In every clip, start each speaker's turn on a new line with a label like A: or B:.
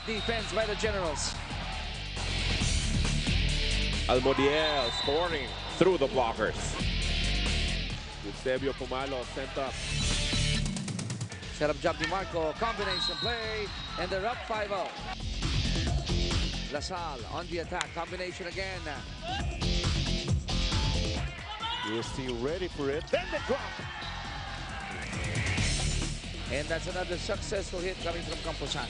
A: Defense by the Generals.
B: Almodiel scoring through the blockers. Eusebio Pumalo sent up.
A: Set up job ni Marco. Combination play. And they're up 5-0. Lasal on the attack. Combination again.
C: UST ready for it. Then the drop.
A: And that's another successful hit coming from Camposan.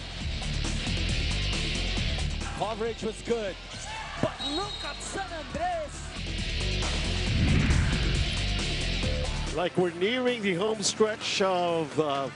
D: Coverage was good. But look at San Andres.
C: Like we're nearing the home stretch of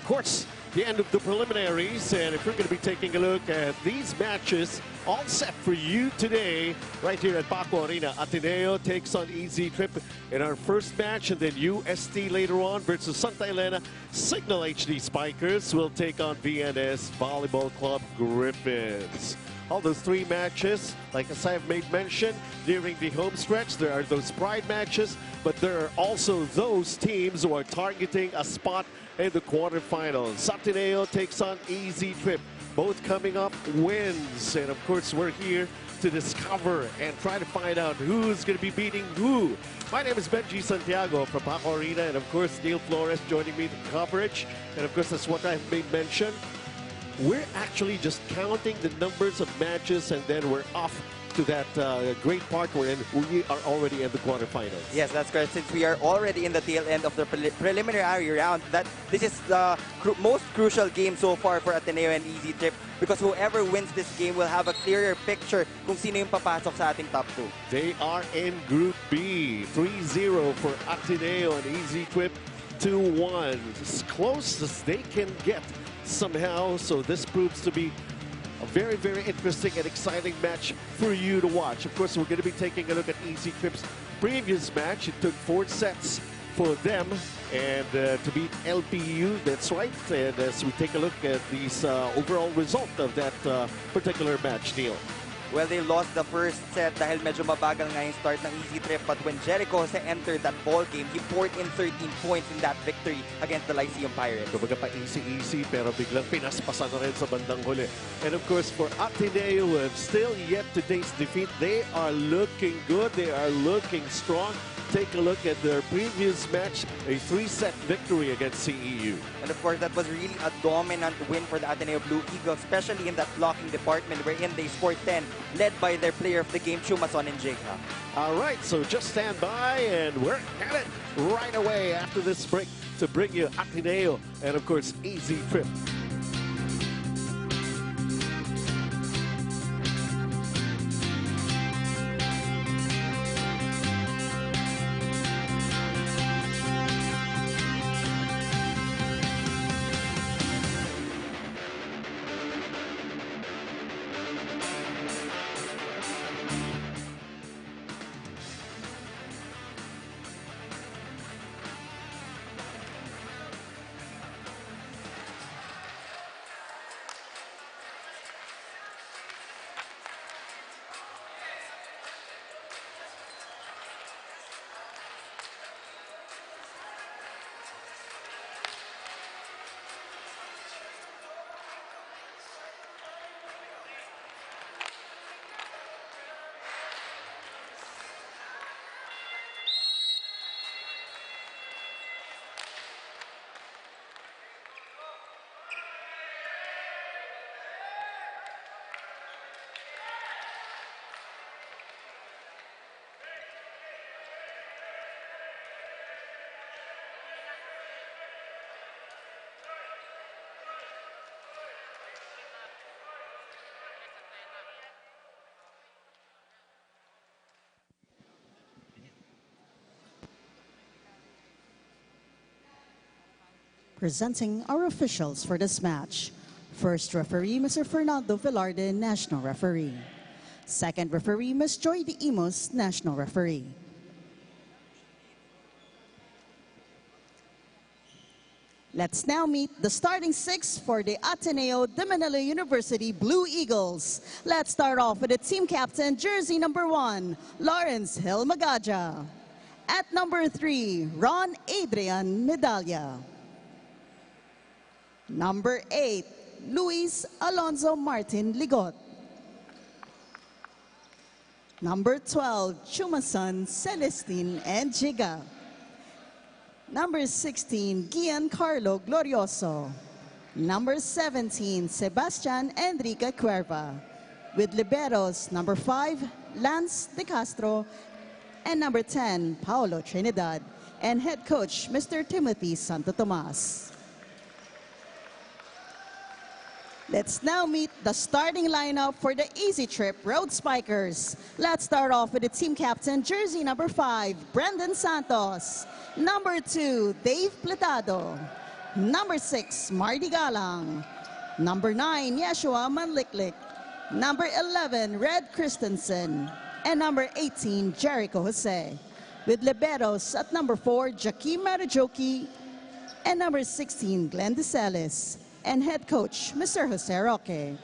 C: course, the end of the preliminaries. And if we're going to be taking a look at these matches, all set for you today, right here at Paco Arena. Ateneo takes on EASYTRip in our first match, and then UST later on versus Santa Elena. Signal HD Spikers will take on VNS Volleyball Club Griffins. All those three matches, like as I've made mention, during the home stretch, there are those pride matches, but there are also those teams who are targeting a spot in the quarterfinals. Ateneo takes on EASYTRip. Both coming up wins, and of course we're here to discover and try to find out who's going to be beating who. My name is Benji Santiago from Paco Arena, and of course Neil Flores joining me in coverage. And of course, that's what I've made mention. We're actually just counting the numbers of matches, and then we're off to that great part wherein we are already in the quarterfinals.
E: Yes, that's correct. Since we are already in the tail end of the preliminary round, this is the most crucial game so far for Ateneo and EASYTRip, because whoever wins this game will have a clearer picture kung sino yung papasok sa ating top 2.
C: They are in Group B, 3-0 for Ateneo and EASYTRip, 2-1. As close as they can get somehow, so this proves to be a very, very interesting and exciting match for you to watch. Of course, we're going to be taking a look at EASYTRip's previous match. It took 4 sets for them and to beat LPU. That's right. And as we take a look at these overall result of that particular match, Neil.
E: Well, they lost the first set dahil medyo mabagal nga yung start ng EASYTRip. But when Jericho entered that ball game, he poured in 13 points in that victory against the Lyceum Pirates.
C: Kumbaga pa easy pero biglang pinaspasan na rin sa bandang huli. And of course, for Ateneo, who have still yet to taste defeat, they are looking good. They are looking strong. Take a look at their previous match, a 3-set victory against CEU.
E: And of course, that was really a dominant win for the Ateneo Blue Eagles, especially in that blocking department wherein they scored 10, led by their player of the game, Chumason and Jacob.
C: All right, so just stand by and we're at it right away after this break to bring you Ateneo and of course EASYTRip.
F: Presenting our officials for this match. First referee, Mr. Fernando Velarde, National Referee. Second referee, Ms. Joy De Imos, National Referee. Let's now meet the starting 6 for the Ateneo de Manila University Blue Eagles. Let's start off with the team captain, jersey number 1, Lawrence Hilmagaja. At number 3, Ron Adrian Medalla. Number 8, Luis Alonzo Martin Ligot. Number 12, Chumasan Celestine and Jiga. Number 16, Giancarlo Glorioso. Number 17, Sebastian Enrique Cuerva. With liberos, number 5, Lance De Castro, and number 10, Paolo Trinidad, and head coach, Mr. Timothy Santo Tomas. Let's now meet the starting lineup for the EasyTrip Road Spikers. Let's start off with the team captain, jersey number 5, Brendan Santos. Number 2, Dave Platado. Number 6, Marty Galang. Number 9, Yeshua Manliklik. Number 11, Red Christensen. And number 18, Jericho Jose. With liberos at number 4, Jaquim Marajoki. And number 16, Glenn DeSalis. And head coach, Mr. Jose Roque.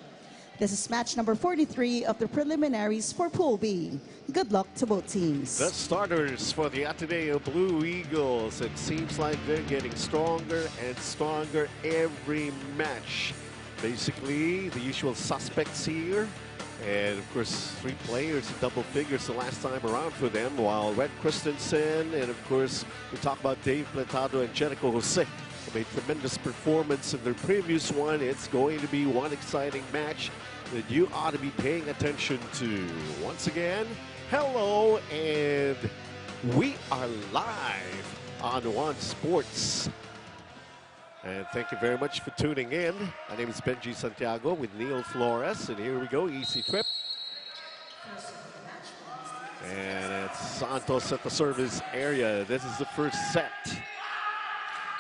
F: This is match number 43 of the preliminaries for Pool B. Good luck to both teams.
C: The starters for the Ateneo Blue Eagles. It seems like they're getting stronger and stronger every match. Basically, the usual suspects here. And of course, 3 players in double figures the last time around for them, while Red Christensen and of course, we talk about Dave Platado and Jericho Jose. Made tremendous performance in their previous one. It's going to be one exciting match that you ought to be paying attention to. Once again, hello, and we are live on One Sports. And thank you very much for tuning in. My name is Benji Santiago with Neil Flores, and here we go, EasyTrip. And it's Santos at the service area. This is the first set.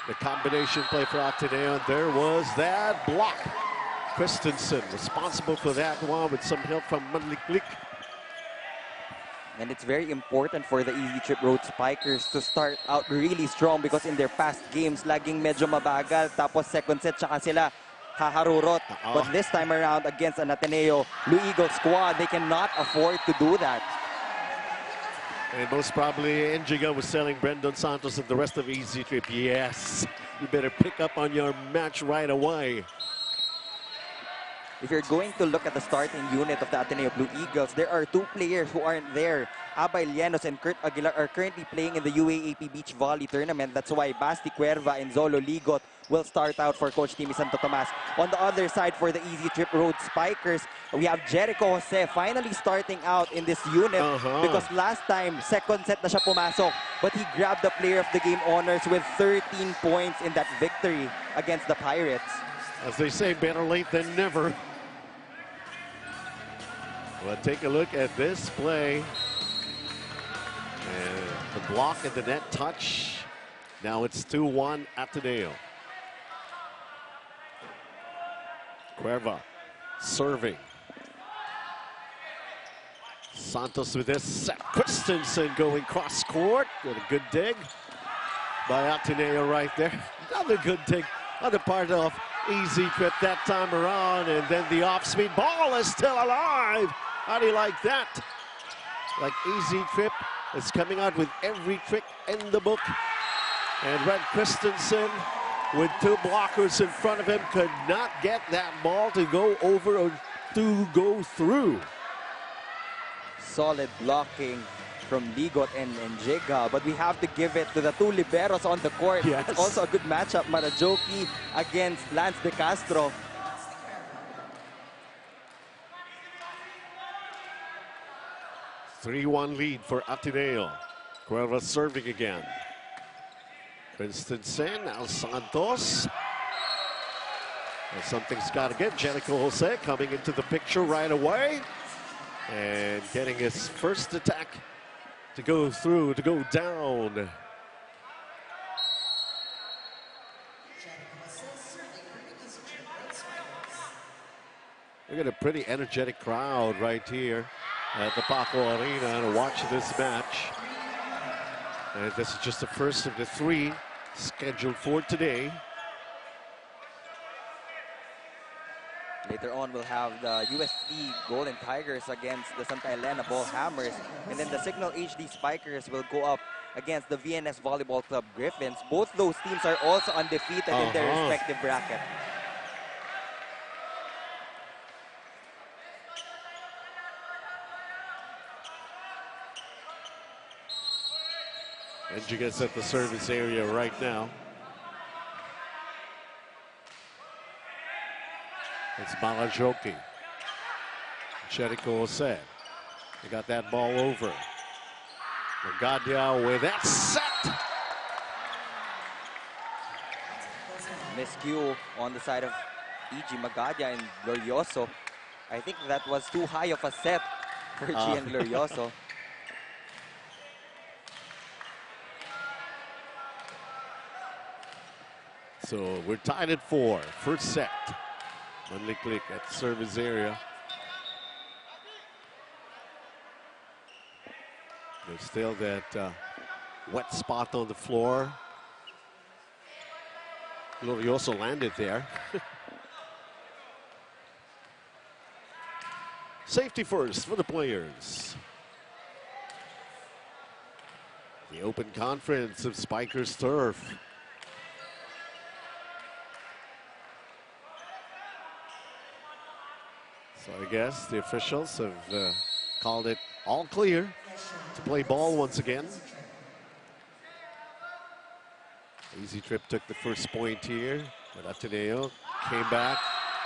C: The combination play for Ateneo, and there was that block. Christensen responsible for that one with some help from Manliklik.
E: And it's very important for the EasyTrip Road Spikers to start out really strong because in their past games, laging medyo mabagal. Tapos second set, tsaka sila haharurot. But this time around against an Ateneo Blue Eagle squad, they cannot afford to do that.
C: And most probably, Enjiga was telling Brendan Santos and the rest of EasyTrip, yes, you better pick up on your match right away.
E: If you're going to look at the starting unit of the Ateneo Blue Eagles, there are 2 players who aren't there. Abay Llanos and Kurt Aguilar are currently playing in the UAAP Beach Volley Tournament. That's why Basti Cuerva and Zolo Ligot will start out for Coach Timmy Santo Tomas. On the other side for the EasyTrip Road Spikers, we have Jericho Jose finally starting out in this unit because last time, second set na siya pumasok, but he grabbed the player of the game honors with 13 points in that victory against the Pirates.
C: As they say, better late than never. Well, take a look at this play. And the block and the net touch. Now it's 2-1 Ateneo. Cuerva serving. Santos with this set. Christensen going cross court. Got a good dig by Ateneo right there. Another good dig on the part of EasyTrip that time around. And then the off-speed ball is still alive. How do you like that? Like EasyTrip is coming out with every trick in the book. And Red Christensen with 2 blockers in front of him could not get that ball to go over or to go through.
E: Solid blocking from Ligot and Jiga, but we have to give it to the 2 liberos on the court.
C: Yes.
E: It's also a good matchup, Marajoki against Lance De Castro.
C: Three-1 lead for Ateneo. Cuerva serving again. Christensen, now Santos. And something's got to get. Jericho Jose coming into the picture right away. And getting his first attack to go through, to go down. We got a pretty energetic crowd right here at the Paco Arena to watch this match. And this is just the first of the 3 scheduled for today.
E: Later on, we'll have the UST Golden Tigers against the Santa Elena Ball Hammers. And then the Signal HD Spikers will go up against the VNS Volleyball Club Griffins. Both those teams are also undefeated in their respective bracket.
C: Benji gets at the service area right now. It's Malajoki. Jericho said. They got that ball over. Magadia with that set.
E: Miscue on the side of E.G. Magadia and Glorioso. I think that was too high of a set for Gian Glorioso.
C: So we're tied at 4. First set. Manliklik at the service area. There's still that wet spot on the floor. Glorioso landed there. Safety first for the players. The open conference of Spikers Turf. So I guess the officials have called it all clear to play ball once again. EASYTRIP took the first point here, but Ateneo came back.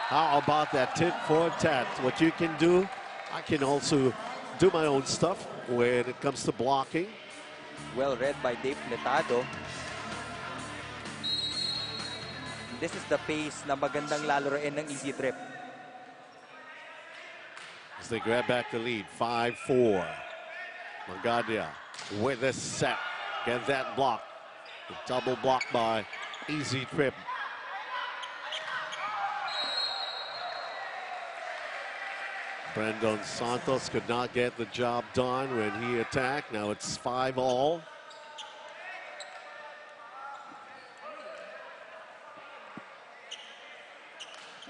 C: How about that tit for tat? What you can do, I can also do my own stuff when it comes to blocking.
E: Well read by Dave Letado. This is the pace na magandang lalaroin ng EASYTRIP.
C: As they grab back the lead, 5-4. Magadia with a set. Get that block. The double block by EASYTRIP. Brandon Santos could not get the job done when he attacked. Now it's 5-all.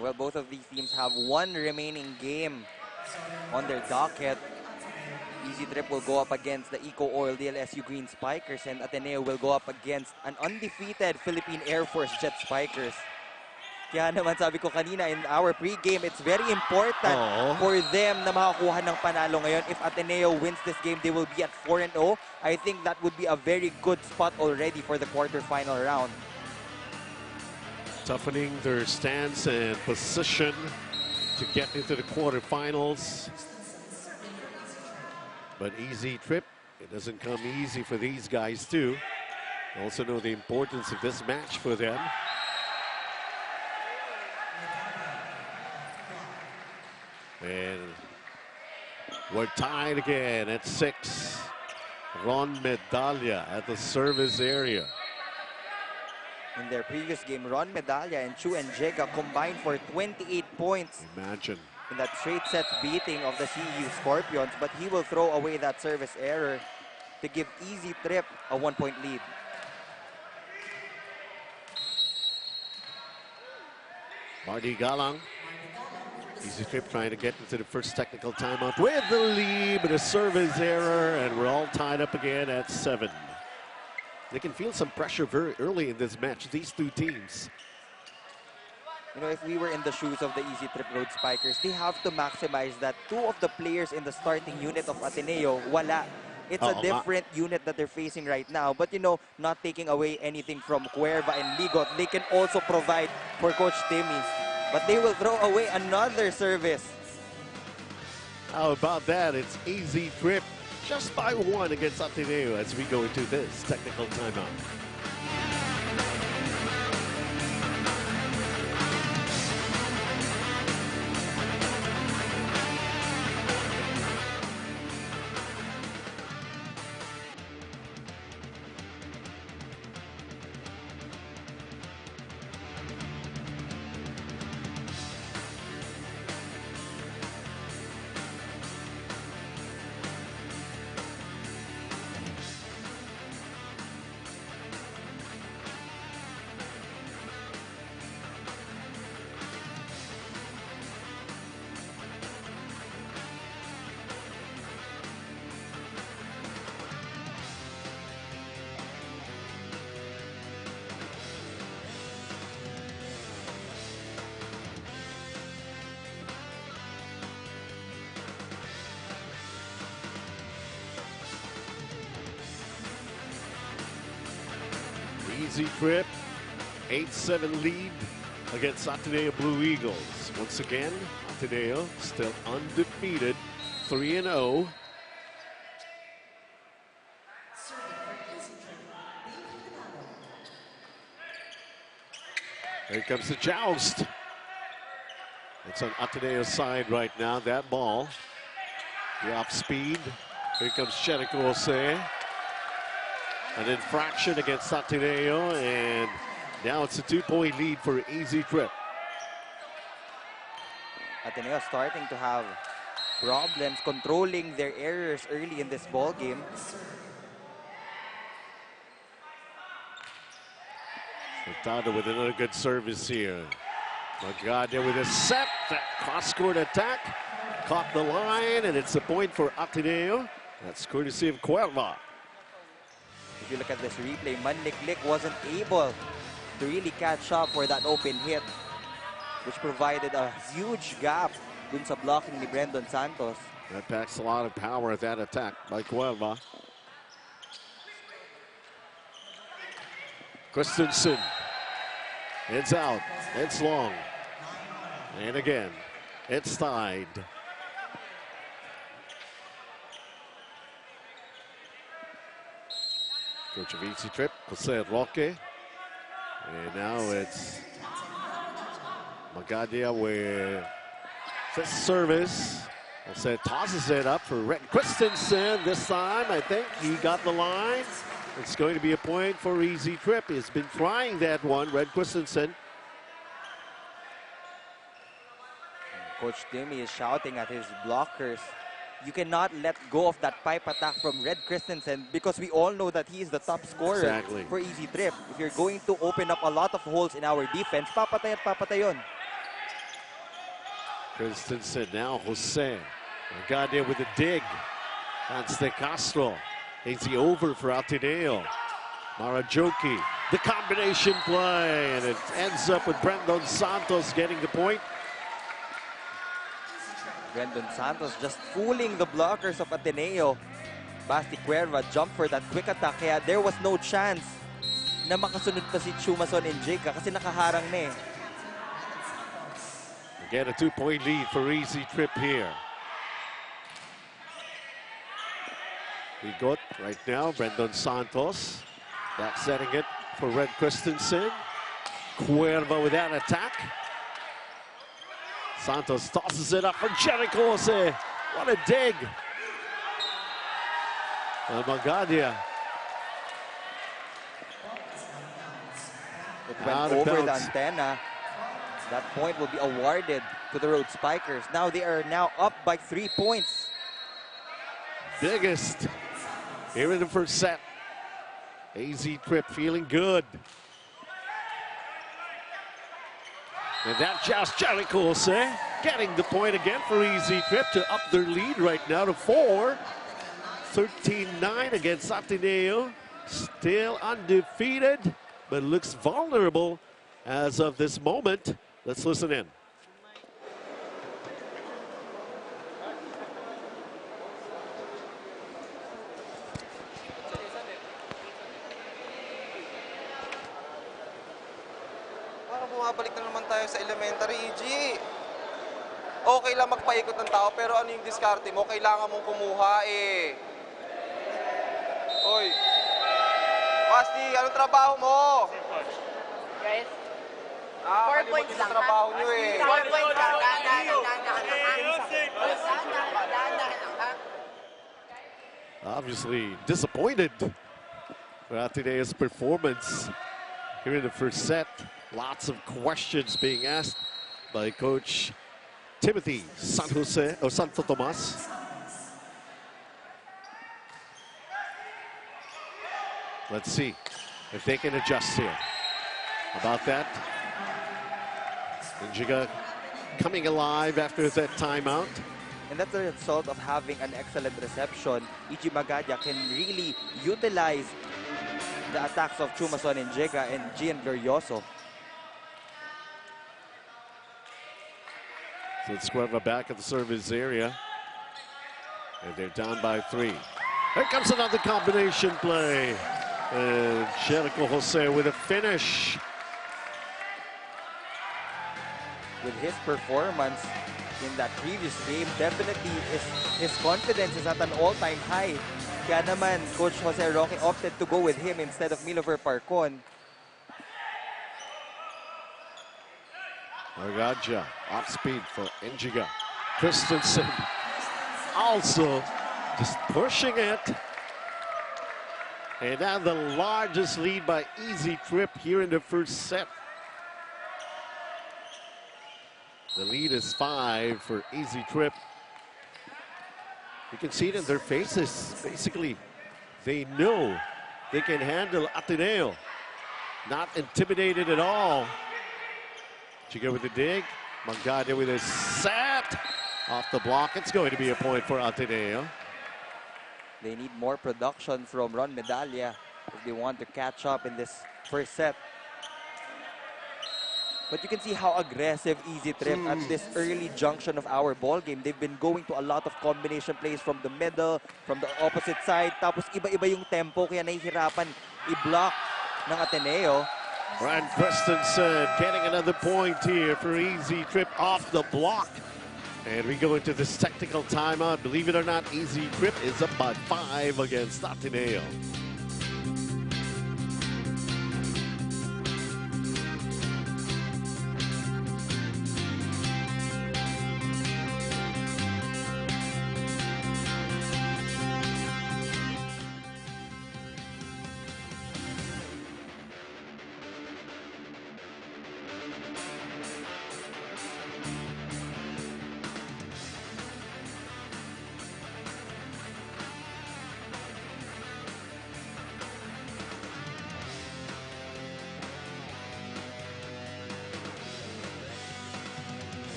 E: Well, both of these teams have one remaining game on their docket. EASYTRIP will go up against the Eco Oil DLSU Green Spikers, and Ateneo will go up against an undefeated Philippine Air Force Jet Spikers. Kaya naman sabi ko kanina in our pre-game, it's very important for them na makakuha ng panalo ngayon. If Ateneo wins this game, they will be at 4-0. I think that would be a very good spot already for the quarterfinal round.
C: Toughening their stance and position to get into the quarterfinals. But EASYTRIP, it doesn't come easy for these guys too. They also know the importance of this match for them. And we're tied again at 6. Ron Medalla at the service area.
E: In their previous game, Ron Medalla and Chu Njega combined for 28 points.
C: Imagine.
E: In that straight set beating of the CU Scorpions, but he will throw away that service error to give EASYTRIP a 1-point lead.
C: Marty Galang. EASYTRIP trying to get into the first technical timeout with the lead, but a service error, and we're all tied up again at 7. They can feel some pressure very early in this match, these two teams.
E: You know, if we were in the shoes of the EASYTRIP Road Spikers, they have to maximize that 2 of the players in the starting unit of Ateneo, wala. It's a different unit that they're facing right now. But, you know, not taking away anything from Cuerva and Ligot, they can also provide for Coach Timmy. But they will throw away another service.
C: How about that? It's EASYTRIP just by 1 against Ateneo as we go into this technical timeout. EASYTRIP, 8-7 lead against Ateneo Blue Eagles. Once again, Ateneo still undefeated, 3-0. Here comes the joust. It's on Ateneo's side right now, that ball. The off speed. Here comes Jericho Jose. An infraction against Ateneo, and now it's a 2-point lead for EASYTRIP.
E: Ateneo starting to have problems controlling their errors early in this ball game.
C: Furtado with another good service here. Magadia with a set, that cross-court attack. Caught the line, and it's a point for Ateneo. That's courtesy of Cuerva.
E: If you look at this replay, Manliklik wasn't able to really catch up for that open hit, which provided a huge gap dun sa blocking ni Brandon Santos.
C: That packs a lot of power at that attack by Cuerva. Christensen. It's out. It's long. And again, it's tied. Coach of EASYTRIP, Jose Roque. And now it's Magadia with the service. Jose tosses it up for Red Christensen this time. I think he got the line. It's going to be a point for EASYTRIP. He's been trying that one, Red Christensen.
E: Coach Timmy is shouting at his blockers. You cannot let go of that pipe attack from Red Christensen because we all know that he is the top scorer for EASYTRIP. If you're going to open up a lot of holes in our defense, papatay at papatay yun.
C: Christensen now, Jose. Magadia with a dig. That's De Castro. Easy over for Ateneo. Marajoki, the combination play, and it ends up with Brandon Santos getting the point.
E: Brandon Santos just fooling the blockers of Ateneo. Basti Cuerva jumped for that quick attack, kaya there was no chance na makasunod pa si Chumason and Jega kasi nakaharang na eh.
C: Again, a 2-point lead for EASYTRIP here. We got right now Brandon Santos. Back setting it for Red Christensen. Cuerva with that attack. Santos tosses it up for Jericho Jose. What a dig. And Magadia.
E: It went over the antenna. That point will be awarded to the Road Spikers. Now they are now up by 3 points.
C: Biggest here in the first set. EASYTRIP feeling good. And that just Jericho Jose getting the point again for EASYTRIP to up their lead right now to 4. 13-9 against Ateneo. Still undefeated, but looks vulnerable as of this moment. Let's listen in.
G: Bumabalik na naman tayo sa elementary, EG. Okay lang magpaikot ng tao, pero ano yung diskarte mo? Kailangan mong kumuha eh. Oy. Basti, anong trabaho mo?
H: Guys, 4
G: 4
H: points lang.
G: trabaho nyo eh.
H: 4 points lang.
C: Obviously disappointed for Ateneo's performance here in the first set. Lots of questions being asked by Coach Timothy Santo Tomas. Let's see if they can adjust here. About that, Njiga coming alive after that timeout.
E: And that's the result of having an excellent reception. E.G. Magadia can really utilize the attacks of Chumason and Jega and Gian Glorioso.
C: So it's Cuerva back at the service area. And they're down by 3. Here comes another combination play. And Jericho Jose with a finish.
E: With his performance in that previous game, definitely his confidence is at an all-time high. Kaya naman, Coach Jose Roque opted to go with him instead of Milover Parcon.
C: Magaja off speed for Enjiga. Christensen also just pushing it. And now the largest lead by EASYTRIP here in the first set. The lead is 5 for EASYTRIP. You can see it in their faces. Basically, they know they can handle Ateneo. Not intimidated at all. Chiga with the dig. Mangada with a set. Off the block. It's going to be a point for Ateneo.
E: They need more production from Ron Medalla if they want to catch up in this first set. But you can see how aggressive EASYTRIP at this early junction of our ball game. They've been going to a lot of combination plays from the middle, from the opposite side. Tapos iba-iba yung tempo kaya nahihirapan i-block ng Ateneo.
C: Ryan Christensen getting another point here for EASYTRIP off the block. And we go into this technical timeout. Believe it or not, EASYTRIP is up by 5 against Ateneo.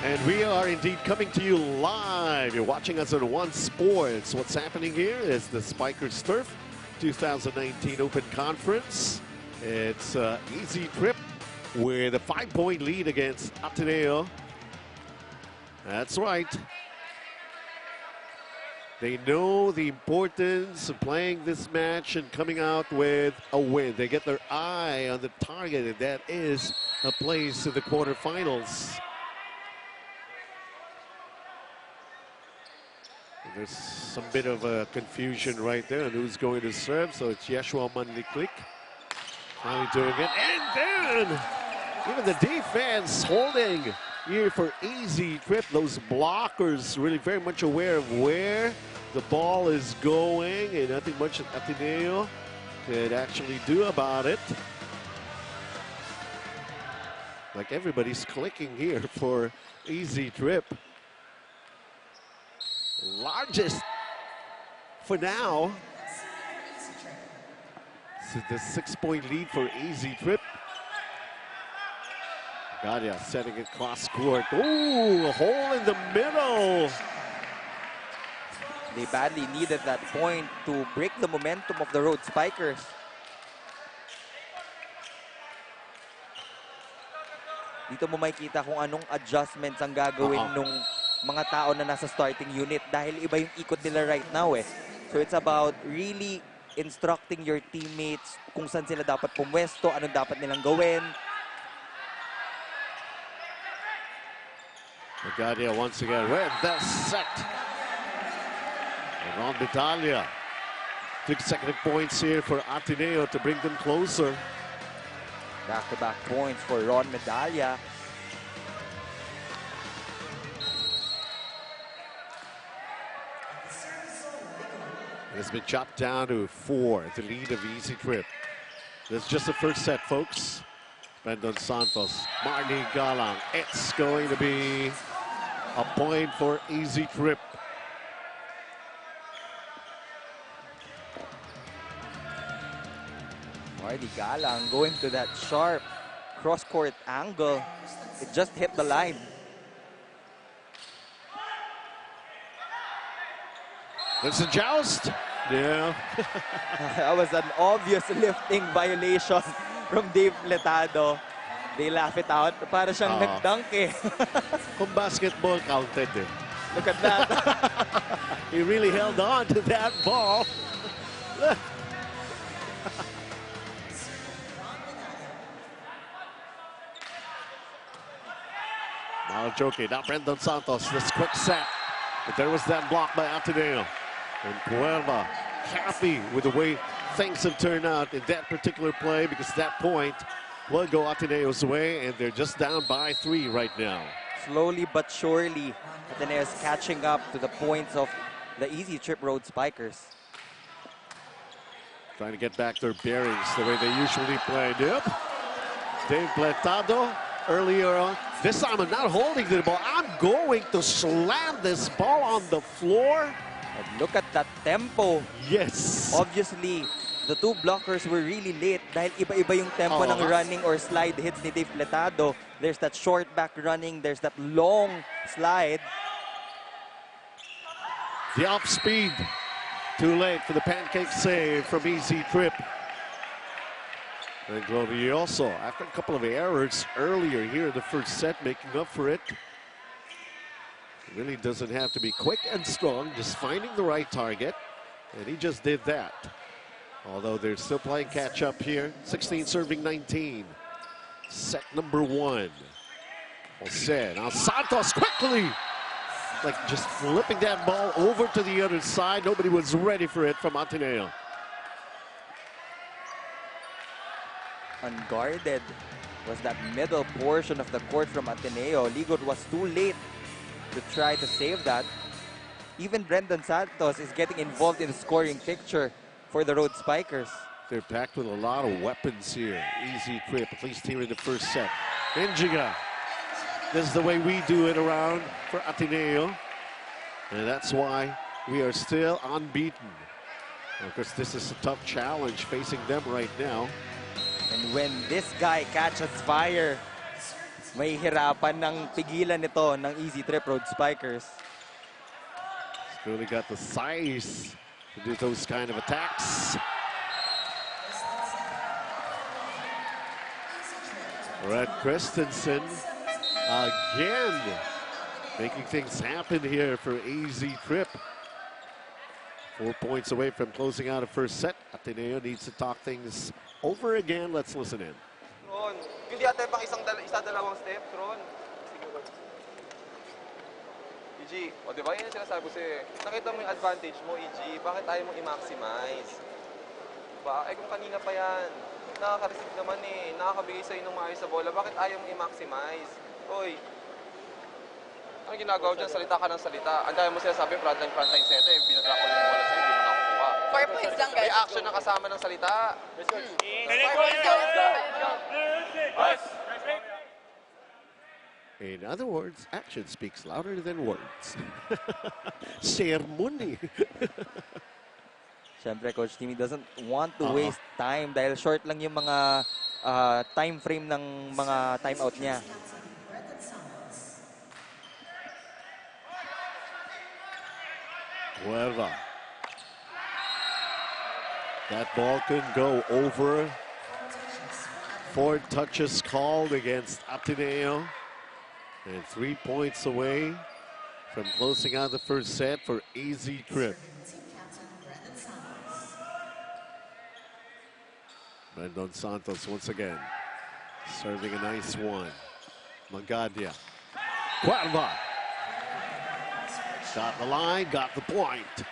C: And we are indeed coming to you live. You're watching us on One Sports. What's happening here is the Spikers Turf 2019 Open Conference. It's EASYTRIP with a 5-point lead against Ateneo. That's right. They know the importance of playing this match and coming out with a win. They get their eye on the target, and that is a place to the quarterfinals. There's some bit of a confusion right there on who's going to serve. So it's Yeshua Manliklik finally doing it. And then even the defense holding here for EASYTRIP. Those blockers really very much aware of where the ball is going, and nothing much that Ateneo could actually do about it. Like everybody's clicking here for EASYTRIP. Largest for now. So the 6-point lead for EASYTRIP. Gadia setting it cross court. Ooh, a hole in the middle.
E: They badly needed that point to break the momentum of the Road Spikers. Dito mo makikita kung anong adjustments ang gagawin nung mga tao na nasa starting unit dahil iba yung ikot nila right now eh. So it's about really instructing your teammates kung saan sila dapat pumwesto, anong dapat nilang gawin.
C: Magadia once again with the set. And Ron Medalla. 2 consecutive points here for Ateneo to bring them closer.
E: Back-to-back points for Ron Medalla.
C: It's been chopped down to 4, the lead of EASYTRIP. That's just the first set, folks. Brandon Santos, Marnie Galang. It's going to be a point for EASYTRIP.
E: Marnie Galang going to that sharp cross-court angle. It just hit the line.
C: There's a joust. Yeah.
E: That was an obvious lifting violation from Dave Letado. They laugh it out. Para siyang
C: Oo.
E: nag-dunk eh.
C: Kung basketball, counted eh.
E: Look at that.
C: He really held on to that ball. Malajoki, now Brendan Santos, this quick set. But there was that block by Ateneo. And Cuerva happy with the way things have turned out in that particular play, because that point will go Ateneo's way, and they're just down by 3 right now.
E: Slowly but surely, Ateneo is catching up to the points of the EasyTrip Road Spikers.
C: Trying to get back their bearings the way they usually play. Yep. Dave Letado earlier on. This time I'm not holding the ball. I'm going to slam this ball on the floor.
E: And look at that tempo.
C: Yes.
E: Obviously, the two blockers were really late dahil iba-iba yung tempo ng running or slide hits ni Dave Letado. There's that short back running. There's that long slide.
C: The off speed. Too late for the pancake save from EasyTrip. And Glorioso, after a couple of errors earlier here in the first set, making up for it. It really doesn't have to be quick and strong, just finding the right target. And he just did that. Although they're still playing catch up here. 16 serving 19. Set number 1. Jose, now Santos quickly. Like just flipping that ball over to the other side. Nobody was ready for it from Ateneo.
E: Unguarded was that middle portion of the court from Ateneo. Ligot was too late to try to save that. Even Brendan Santos is getting involved in the scoring picture for the Road Spikers.
C: They're packed with a lot of weapons here. EasyTrip, at least here in the first set. Enjiga. This is the way we do it around for Ateneo. And that's why we are still unbeaten. Of course, this is a tough challenge facing them right now.
E: And when this guy catches fire, may hirapan ng pigilan nito ng EasyTrip Road Spikers.
C: He's really got the size to do those kind of attacks. Red Christensen again making things happen here for EasyTrip. 4 points away from closing out a first set. Ateneo needs to talk things over again. Let's listen in.
G: Ron, hindi ata pang isa-dalawang step, Ron. EG, o diba yun yung sinasabi ko sa'yo. Nakita mo yung advantage mo, EG. Bakit ayaw mong i-maximize? Diba? Eh kung kanina pa yan, nakaka-receive naman eh. Nakakabigay sa'yo ng maayos sa bola. Bakit ayaw mong i-maximize? Hoy, ano ginagawa dyan? Salita ka ng salita. Ang dami mo sinasabi, frontline set eh. Binadrack ko yung bola sa'yo, hindi mo nakukuha.
H: 4 points lang, guys.
G: May action na kasama ng salita.
C: In other words, action speaks louder than words. Sermon eh.
E: Siyempre, Coach Timmy doesn't want to waste time dahil short lang yung mga time frame ng mga timeout niya.
C: Cuerva. That ball couldn't go over. 4 touches called against Ateneo. And 3 points away from closing out the first set for EasyTrip. Brendan Santos once again serving a nice one. Magadia. Cuerva. Got the line, got the point.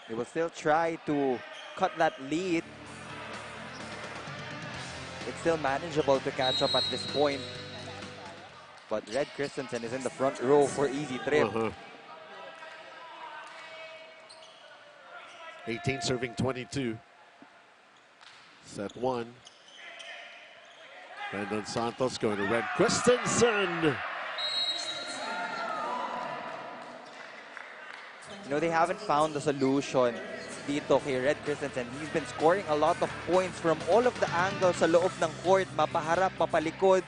E: They will still try to cut that lead. It's still manageable to catch up at this point. But Red Christensen is in the front row for EasyTrip.
C: 18 serving 22. Set 1. Brendan Santos going to Red Christensen.
E: You know, they haven't found the solution dito kay Red Christensen. He's been scoring a lot of points from all of the angles sa loob ng court, mapaharap, mapalikod.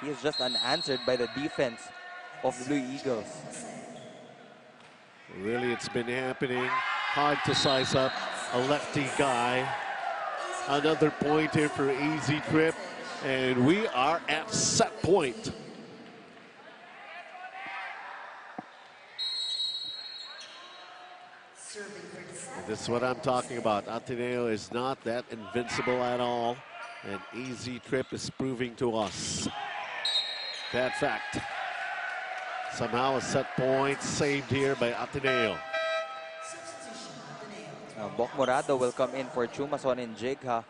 E: He is just unanswered by the defense of the Blue Eagles.
C: Really, it's been happening. Hard to size up. a lefty guy. Another point here for EASYTRIP, and we are at set point. And this is what I'm talking about. ATENEO is not that invincible at all, and EASYTRIP is proving to us that fact. Somehow a set point saved here by ATENEO.
E: Bok Morado will come in for Chumason and Jigha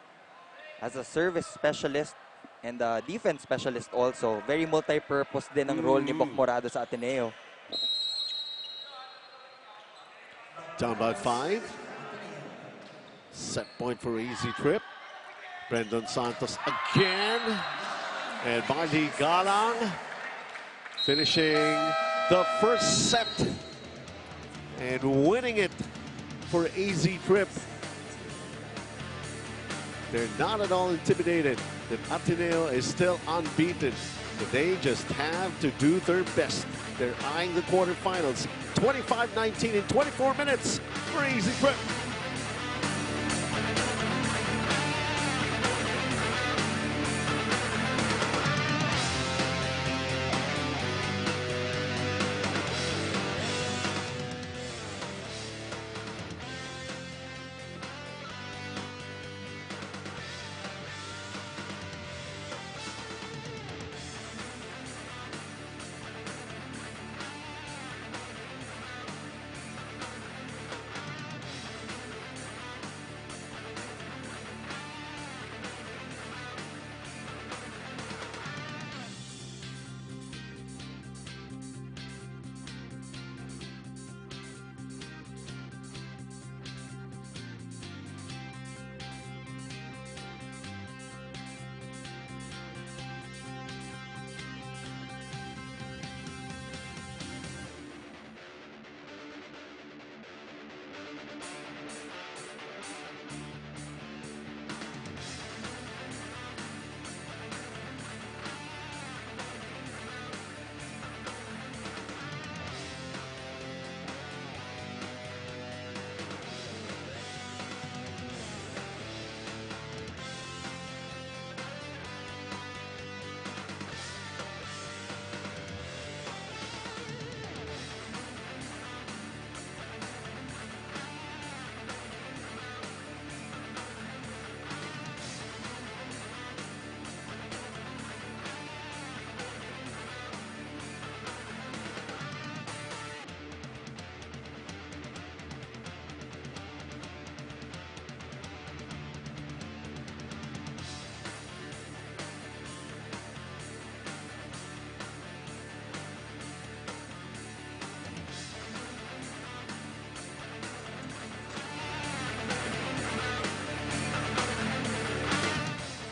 E: as a service specialist and a defense specialist also. Very multi-purpose din ang role ni Bok Morado sa Ateneo.
C: Down by 5. Set point for EASYTRIP. Brendan Santos again. And Marty Galang finishing the first set and winning it for EASYTRIP. They're not at all intimidated that ATENEO is still unbeaten. But they just have to do their best. They're eyeing the quarterfinals. 25-19 in 24 minutes for EASYTRIP.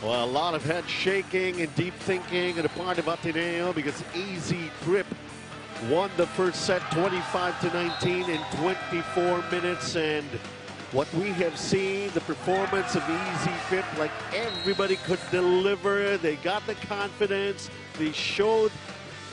C: Well, a lot of head shaking and deep thinking on the part of ATENEO because EASYTRIP won the first set 25-19 in 24 minutes. And what we have seen, the performance of EASYTRIP, like everybody could deliver. They got the confidence. They showed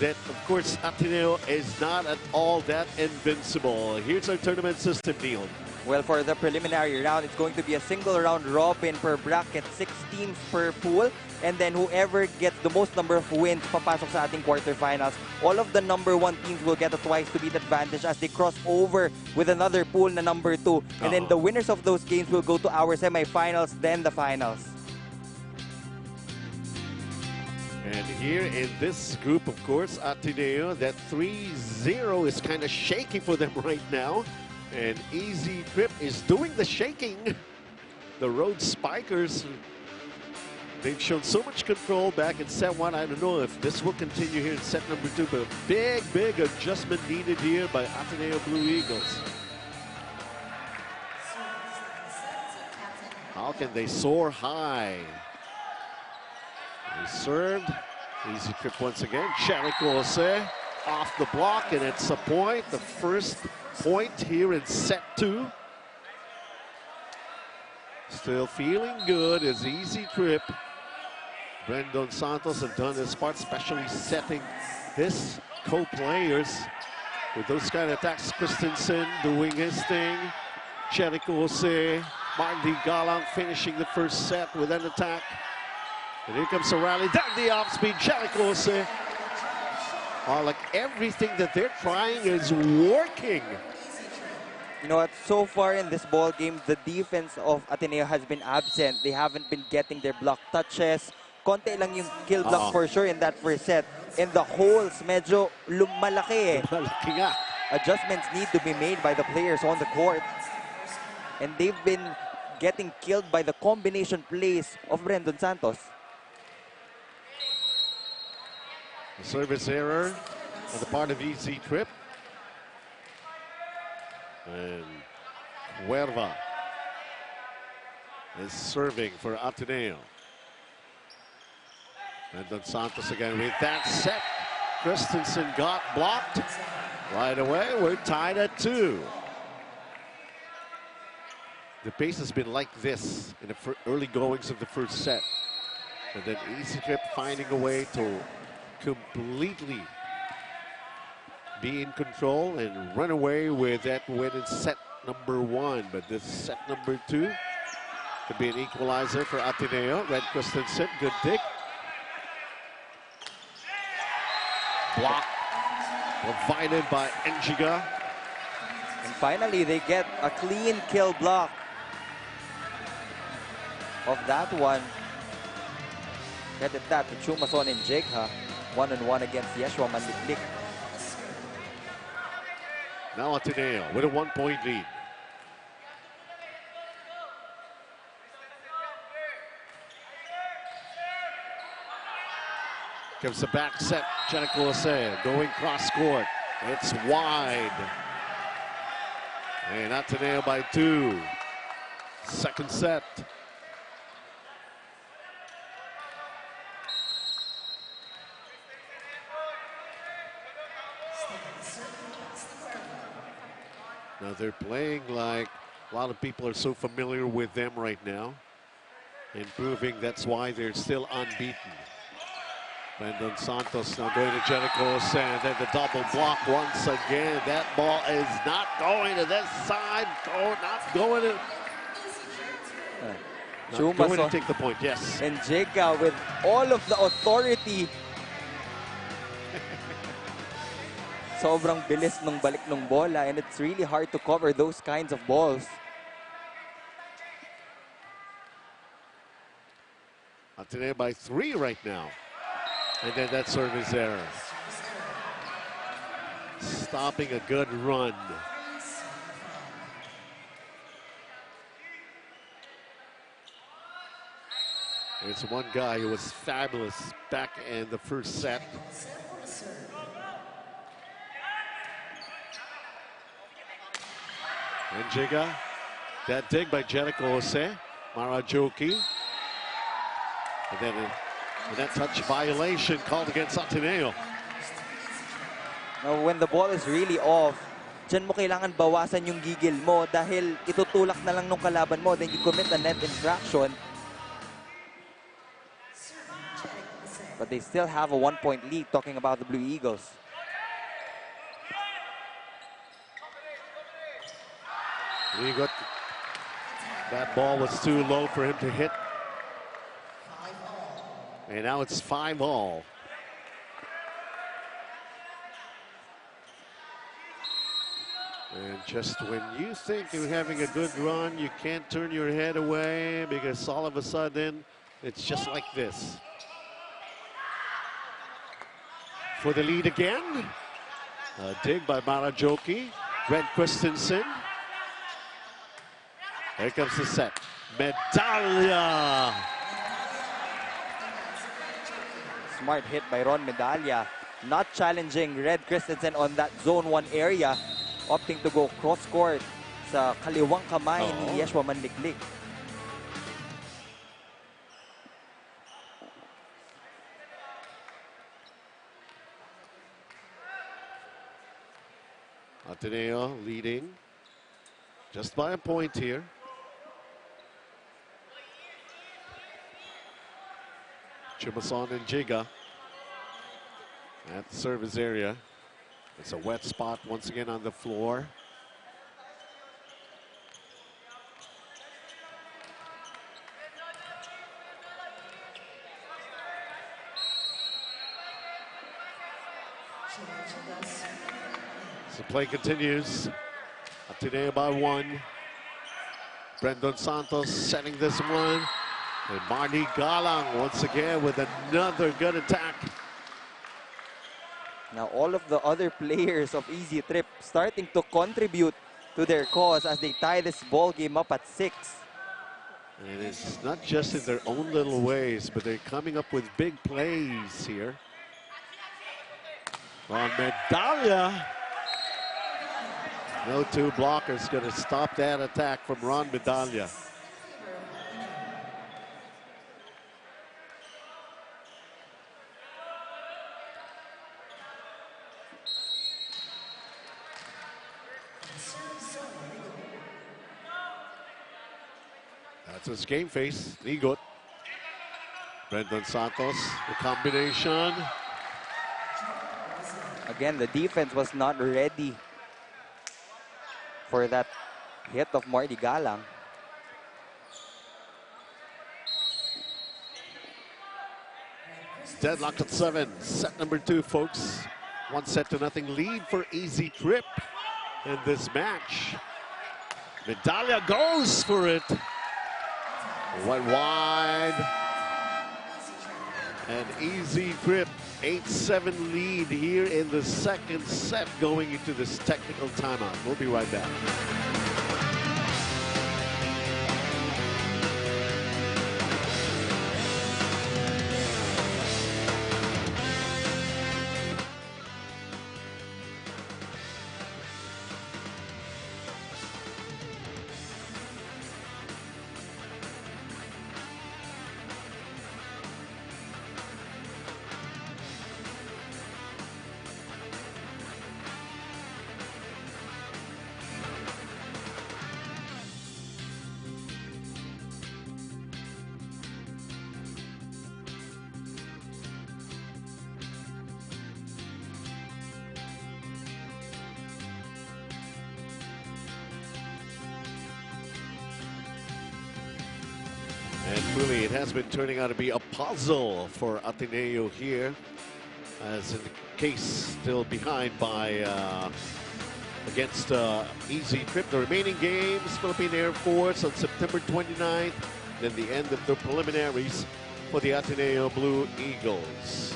C: that, of course, ATENEO is not at all that invincible. Here's our tournament system, Neil.
E: Well, for the preliminary round, it's going to be a single round robin per bracket, 6 teams per pool. And then whoever gets the most number of wins, papasok sa ating quarterfinals. All of the number 1 teams will get a twice to beat advantage as they cross over with another pool na number 2. And then the winners of those games will go to our semifinals, then the finals.
C: And here in this group, of course, ATENEO, that 3-0 is kind of shaky for them right now. And EASYTRIP is doing the shaking. The Road Spikers, they've shown so much control back in set 1. I don't know if this will continue here in set number 2, but a big adjustment needed here by ATENEO Blue Eagles. How can they soar high? They served. EASYTRIP once again. Jose off the block, and it's a point. The first point here in set 2. Still feeling good as EASYTRIP. Brendan Santos have done his part, especially setting his co-players with those kind of attacks. Christensen doing his thing. Jose Marty Galang finishing the first set with an attack. And here comes the rally. Down the off-speed, Jalikose. Oh, like everything that they're trying is working.
E: You know what? So far in this ball game, the defense of Ateneo has been absent. They haven't been getting their block touches. Konti lang yung kill block for sure in that first set. And the holes medyo lumalaki.
C: Malaki nga.
E: Adjustments need to be made by the players on the court. And they've been getting killed by the combination plays of Brandon Santos.
C: A service error on the part of EasyTrip. And Cuerva is serving for Ateneo. Brandon Santos again with that set. Christensen got blocked. Right away, we're tied at 2. The pace has been like this in the early goings of the first set. And then EasyTrip finding a way to completely be in control and run away with that win in set number 1. But this set number 2 could be an equalizer for Ateneo. Red Christensen, good dig. Block provided by Enjiga.
E: And finally, they get a clean kill block of that one. Credit that to Chumason and Jigha. 1-on-1 against Yeshua Mandiklik.
C: Now Ateneo with a 1-point lead. Comes the back set, Janikose going cross court. It's wide. And Ateneo by 2. Second set. Now they're playing like a lot of people are so familiar with them right now, and proving that's why they're still unbeaten. Brandon Santos now going to Janikose, and then the double block once again. That ball is not going to this side. Oh, not going to. Not going to take the point, yes.
E: And Jigha with all of the authority. Sobrang bilis nung balik nung bola, and it's really hard to cover those kinds of balls.
C: Ateneo by 3 right now. And then that service error. Stopping a good run. It's one guy who was fabulous back in the first set. And Jigha, that dig by Janikose, Marajoki. And then that touch violation called against Ateneo.
E: Now, when the ball is really off, dyan mo kailangan bawasan yung gigil mo dahil itutulak na lang nung kalaban mo, then you commit a net infraction. But they still have a 1-point lead, talking about the Blue Eagles.
C: That ball was too low for him to hit. And now it's 5-all. And just when you think you're having a good run, you can't turn your head away because all of a sudden, it's just like this. For the lead again. A dig by Marajoki. Red Christensen. Here comes the set. Medalla.
E: Smart hit by Ron Medalla. Not challenging Red Christensen on that zone 1 area. Opting to go cross court sa kaliwang kamay ni Yeshua Mandiklik.
C: Ateneo leading just by a point here. Chumason and Jigha at the service area. It's a wet spot once again on the floor. So play continues. Ateneo by 1. Brendan Santos setting this one. And Marty Galang once again with another good attack.
E: Now all of the other players of EasyTrip starting to contribute to their cause as they tie this ball game up at 6.
C: And it's not just in their own little ways, but they're coming up with big plays here. On Medalla. No two blockers going to stop that attack from Ron Medalla. That's his game face, Ligot. Brendan Santos, the combination.
E: Again, the defense was not ready for that hit of Marty Galang.
C: Deadlock at 7. Set number 2, folks. 1-0 lead for EasyTrip in this match. Medalla goes for it. Went wide. And EasyTrip 8-7 lead here in the second set going into this technical timeout. We'll be right back. And really, it has been turning out to be a puzzle for Ateneo here, as in the case still behind by against EasyTrip. The remaining games, Philippine Air Force on September 29th, then the end of the preliminaries for the Ateneo Blue Eagles.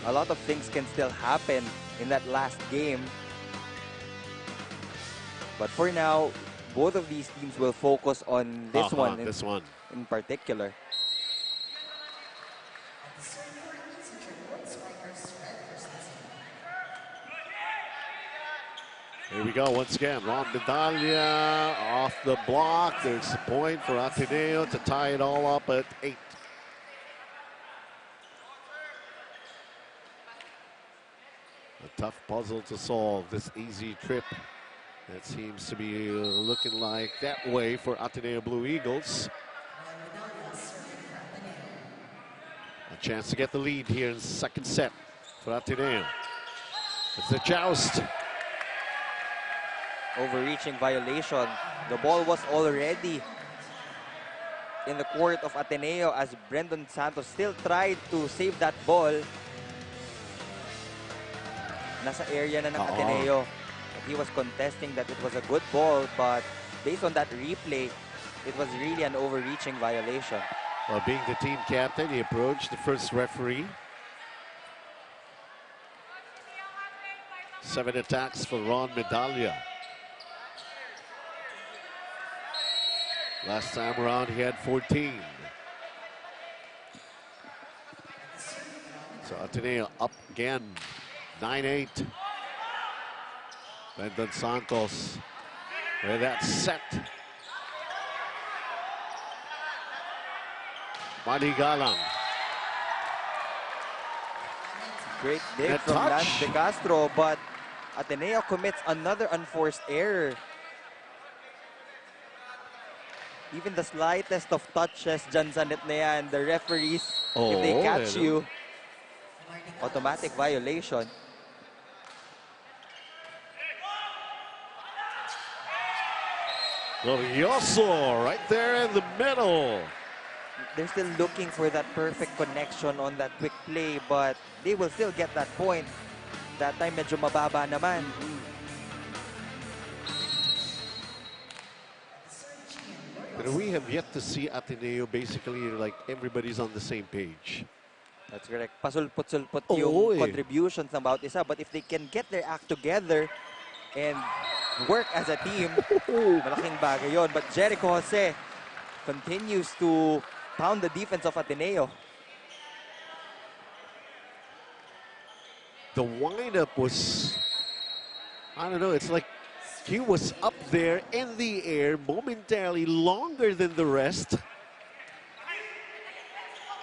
E: A lot of things can still happen in that last game. But for now, both of these teams will focus on this one in particular.
C: Here we go once again. Ron Medalla off the block. There's a point for Ateneo to tie it all up at 8. A tough puzzle to solve, this EasyTrip. That seems to be looking like that way for Ateneo Blue Eagles. A chance to get the lead here in the second set for Ateneo. It's the joust.
E: Overreaching violation. The ball was already in the court of Ateneo as Brendan Santos still tried to save that ball. Nasa area na ng Ateneo. He was contesting that it was a good ball, but based on that replay, it was really an overreaching violation.
C: Well, being the team captain, he approached the first referee. 7 attacks for Ron Medalla. Last time around, he had 14. So Ateneo up again, 9-8. Brendan Santos with that set. Marty Galang.
E: Great dig from Lance De Castro, but Ateneo commits another unforced error. Even the slightest of touches dyan sa net na yan, the referees, if they catch you, automatic violation.
C: Glorioso right there in the middle.
E: They're still looking for that perfect connection on that quick play, but they will still get that point. That time medyo mababa naman.
C: But we have yet to see Ateneo basically like everybody's on the same page.
E: That's correct. Pasulput-sulput
C: Oo,
E: yung
C: eh.
E: contributions ng bawat isa. But if they can get their act together and work as a team, malaking bagay yun. But Jericho Jose continues to pound the defense of Ateneo.
C: The windup was, I don't know, it's like he was up there in the air momentarily longer than the rest.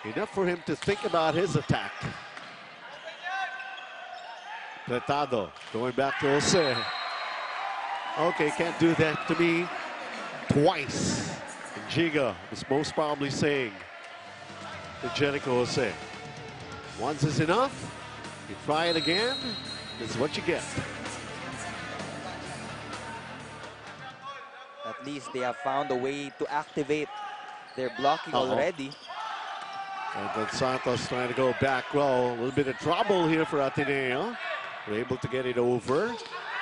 C: Enough for him to think about his attack. Tratado going back to Jose. Okay, can't do that to me twice. And Giga is most probably saying to Jericho Jose, once is enough. You try it again, this is what you get.
E: At least they have found a way to activate their blocking already.
C: And then Santos trying to go back row. A little bit of trouble here for Ateneo. They're able to get it over.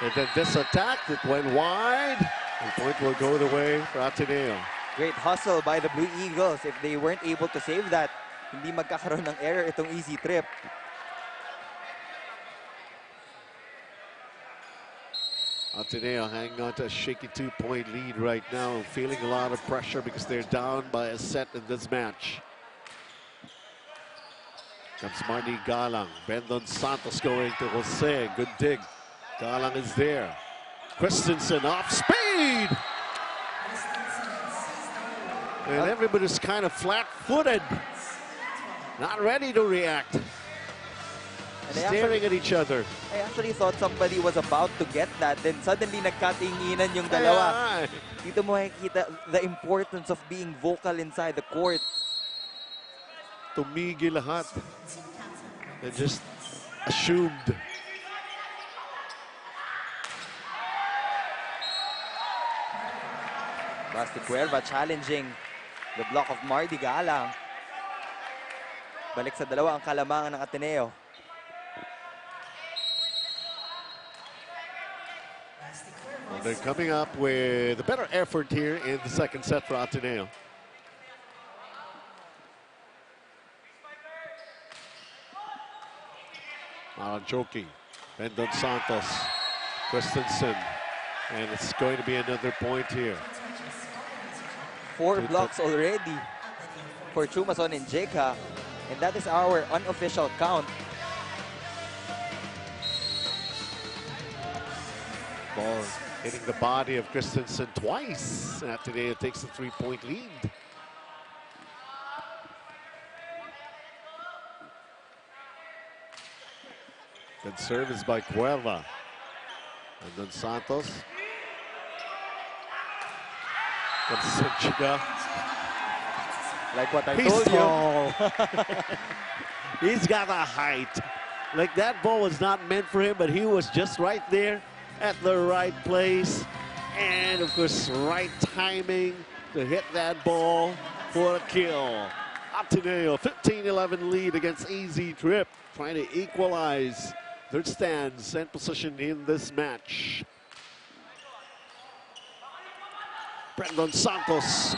C: And then this attack that went wide. And point will go the way for Ateneo.
E: Great hustle by the Blue Eagles. If they weren't able to save that, hindi magkakaroon ng error itong EasyTrip.
C: Ateneo hanging on to a shaky 2-point lead right now. Feeling a lot of pressure because they're down by a set in this match. Comes Marty Galang. Bendon Santos going to Jose. Good dig. Galang is there. Christensen off speed. And everybody's kind of flat-footed. Not ready to react. Staring at each other.
E: I actually thought somebody was about to get that. Then suddenly nagkatinginan yung dalawa. Dito mo makikita the importance of being vocal inside the court.
C: Tumigil lahat. And just assumed.
E: Basti Cuerva challenging the block of Marty Galang. Balik sa dalawa ang kalamangan ng Ateneo.
C: Well, they're coming up with a better effort here in the second set for Ateneo. Joki, Bendon Santos, Christensen, and it's going to be another point here.
E: 4 blocks already for Chumason and Jeka, and that is our unofficial count.
C: Ball hitting the body of Christensen twice. Ateneo takes a 3-point lead. Good service by Cuerva. And then Santos. Chiga.
E: Like what I
C: He's
E: told
C: tall.
E: you.
C: He's got a height. Like that ball was not meant for him, but he was just right there at the right place. And of course, right timing to hit that ball for a kill. Ateneo, 15-11 lead against EasyTrip, trying to equalize their stands and position in this match. Brendan Santos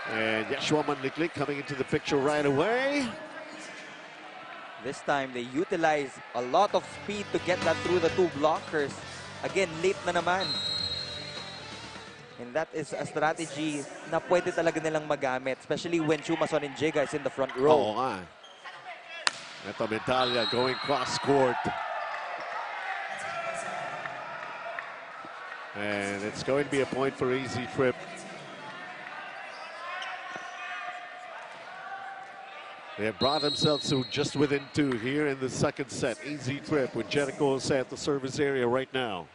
C: and Yeshua Manliklik coming into the picture right away.
E: This time, they utilize a lot of speed to get that through the 2 blockers. Again, late na naman. And that is a strategy na pwede talaga nilang magamit, especially when Chumason and Jega is in the front row.
C: Oo nga. Ito Medalla going cross court. And it's going to be a point for EasyTrip. They have brought themselves to just within 2 here in the second set. EasyTrip with Jericho Jose at the service area right now.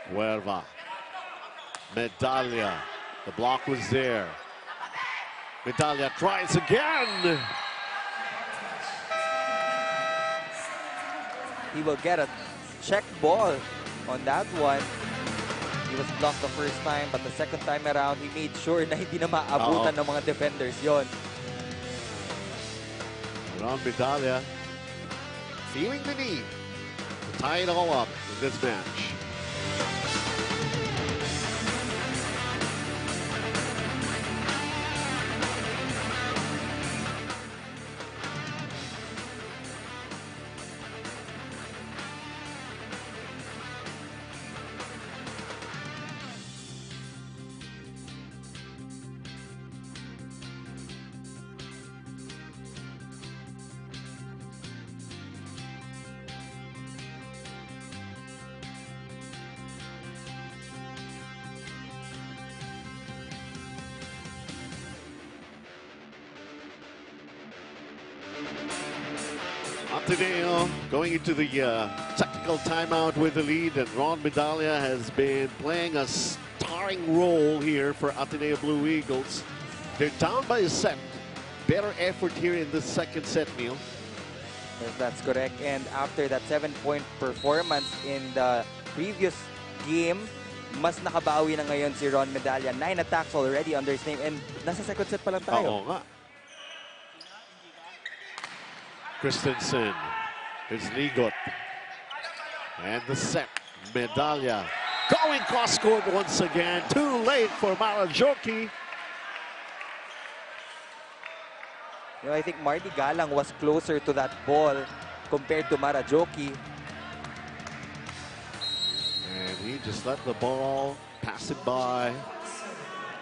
C: Cuerva. Medalla. The block was there. Medalla tries again.
E: He will get a check ball on that one. He was blocked the first time, but the second time around, he made sure na hindi na maabutan ng mga defenders yon.
C: Ron Medalla feeling the need to tie it all up in this match. ATENEO going into the technical timeout with the lead, and Ron Medalla has been playing a starring role here for ATENEO Blue Eagles. They're down by a set. Better effort here in the second set, Neil.
E: Yes, that's correct. And after that 7-point performance in the previous game, mas nakabawi na ngayon si Ron Medalla. 9 attacks already under his name, and nasa second set pa lang tayo.
C: Oo nga. Christensen, his Ligot, and the set, Medalla going cross-court once again. Too late for Marajoki.
E: You know, I think Marty Galang was closer to that ball compared to Marajoki.
C: And he just let the ball pass it by.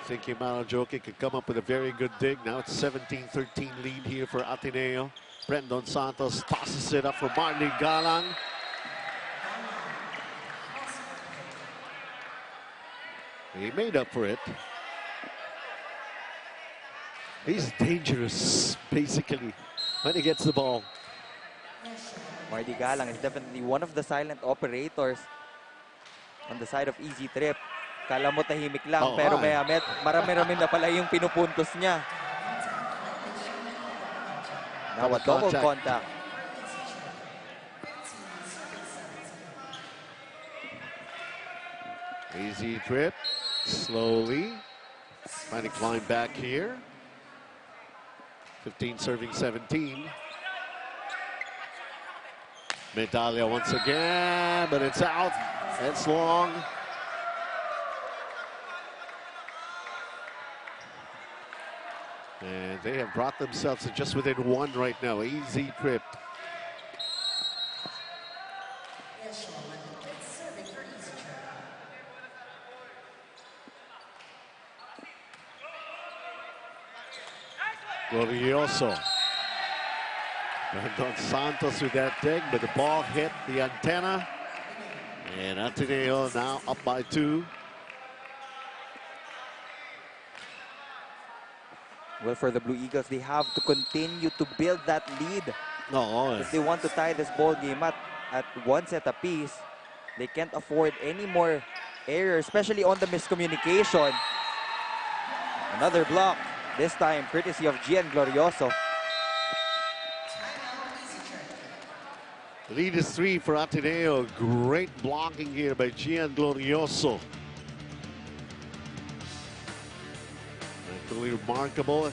C: Thinking Marajoki could come up with a very good dig. Now it's 17-13 lead here for ATENEO. Brendan Santos tosses it up for Marty Galang. He made up for it. He's dangerous, basically, when he gets the ball.
E: Marty Galang is definitely one of the silent operators on the side of EASYTRIP. Kala mo tahimik lang, pero maya-met, marami-rami na pala yung pinupuntos niya. Now a double contact.
C: EASYTRIP, slowly, trying to climb back here. 15 serving 17. Medalla once again, but it's out. It's long. And they have brought themselves to just within one right now. EASYTRIP. Glorioso. Brandon Santos with that dig, but the ball hit the antenna. And ATENEO now up by 2.
E: Well, for the Blue Eagles, they have to continue to build that lead.
C: No,
E: if they want to tie this ball game at one set apiece, they can't afford any more errors, especially on the miscommunication. Another block, this time courtesy of Gian Glorioso.
C: The lead is 3 for ATENEO. Great blocking here by Gian Glorioso. Really remarkable.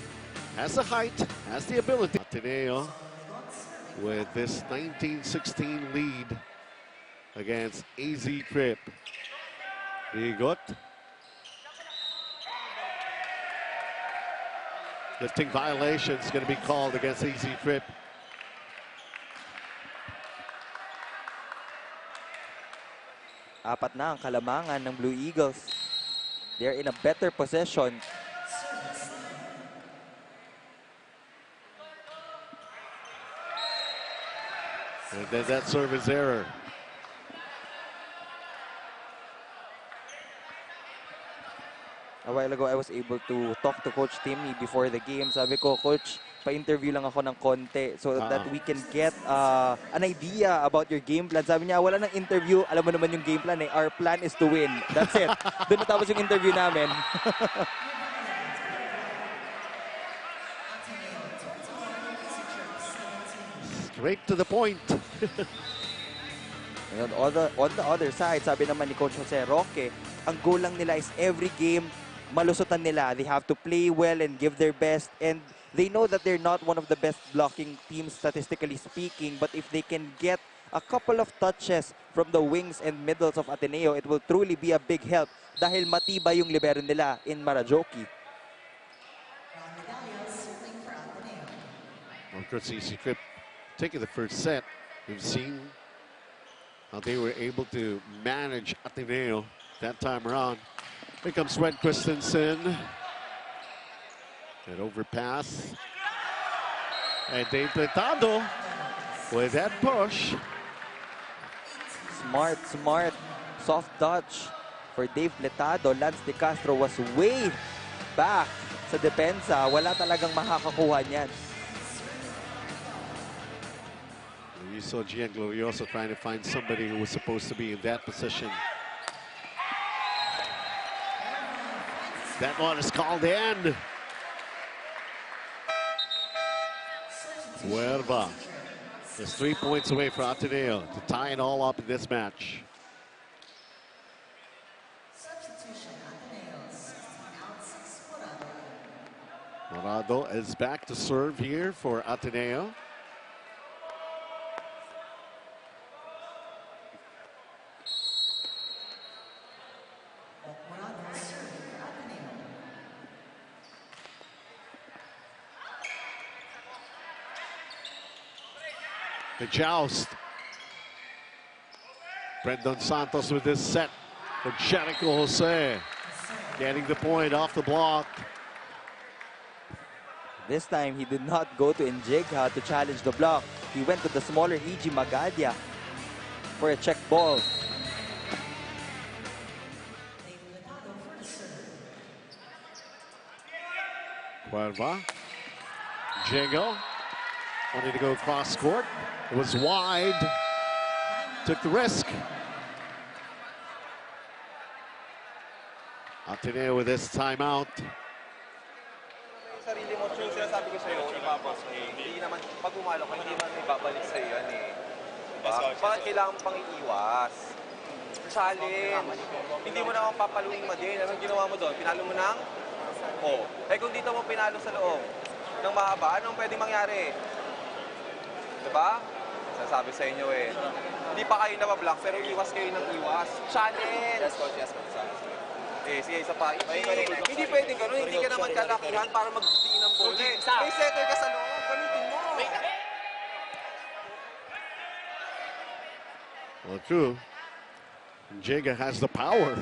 C: Has the height, has the ability. ATENEO with this 19-16 lead against EASYTRIP. Ligot. Lifting violation is going to be called against EASYTRIP.
E: Apat na ang kalamangan ng Blue Eagles. They're in a better possession.
C: And then that service error.
E: A while ago, I was able to talk to Coach Timmy before the game. Sabi ko, Coach, pa-interview lang ako ng konti so that we can get an idea about your game plan. Sabi niya, wala nang interview. Alam mo naman yung game plan eh. Our plan is to win. That's it. Doon natapos yung interview namin.
C: Straight to the point.
E: And on the other side, sabi naman ni Coach Jose Roque, ang goal lang nila is every game, malusutan nila. They have to play well and give their best. And they know that they're not one of the best blocking teams statistically speaking. But if they can get a couple of touches from the wings and middles of Ateneo, it will truly be a big help dahil matibay yung libero nila in Marajoki.
C: Of course, EasyTrip taking the first set. We've seen how they were able to manage Ateneo that time around. Here comes Red Christensen. An overpass. And Dave Letado with that push.
E: Smart. Soft touch for Dave Letado. Lance De Castro was way back sa depensa. Wala talagang makakakuha niyan.
C: You saw Gian Glorioso trying to find somebody who was supposed to be in that position. That one is called in. Huerva is 3 points away for Ateneo to tie it all up in this match. Morado is back to serve here for Ateneo. The joust. Brendan Santos with this set for Jericho Jose. Getting the point off the block.
E: This time, he did not go to Njega to challenge the block. He went to the smaller E.G. Magadia for a check ball.
C: Cuerva. Jago wanted to go cross court. It was wide. Took the risk. Ateneo with this timeout.
G: Sarili mo, Chun, sinasabi ko sa'yo, ibabas mo. Hindi naman, pag umalo ka, hindi naman ibabalik sa'yo yan eh. Bakit kailangan pang iiwas? Challenge. Hindi mo na akong papaluin mo din. Anong ginawa mo doon? Pinalo mo ng? Oh. Eh kung dito mo pinalo sa loob ng mahaba, anong pwedeng mangyari? Diba? Sasabi sa inyo eh. Hindi pa kayo nabablock, pero iwas kayo ng iwas. Challenge! Yes, coach. Yes, coach. Eh, sige, isa pa. Hindi pwedeng gano'n. Hindi ka naman kalakihan para magdiin ng bola. May setter ka sa loob. Gamitin mo.
C: Well, true. Njega has the power.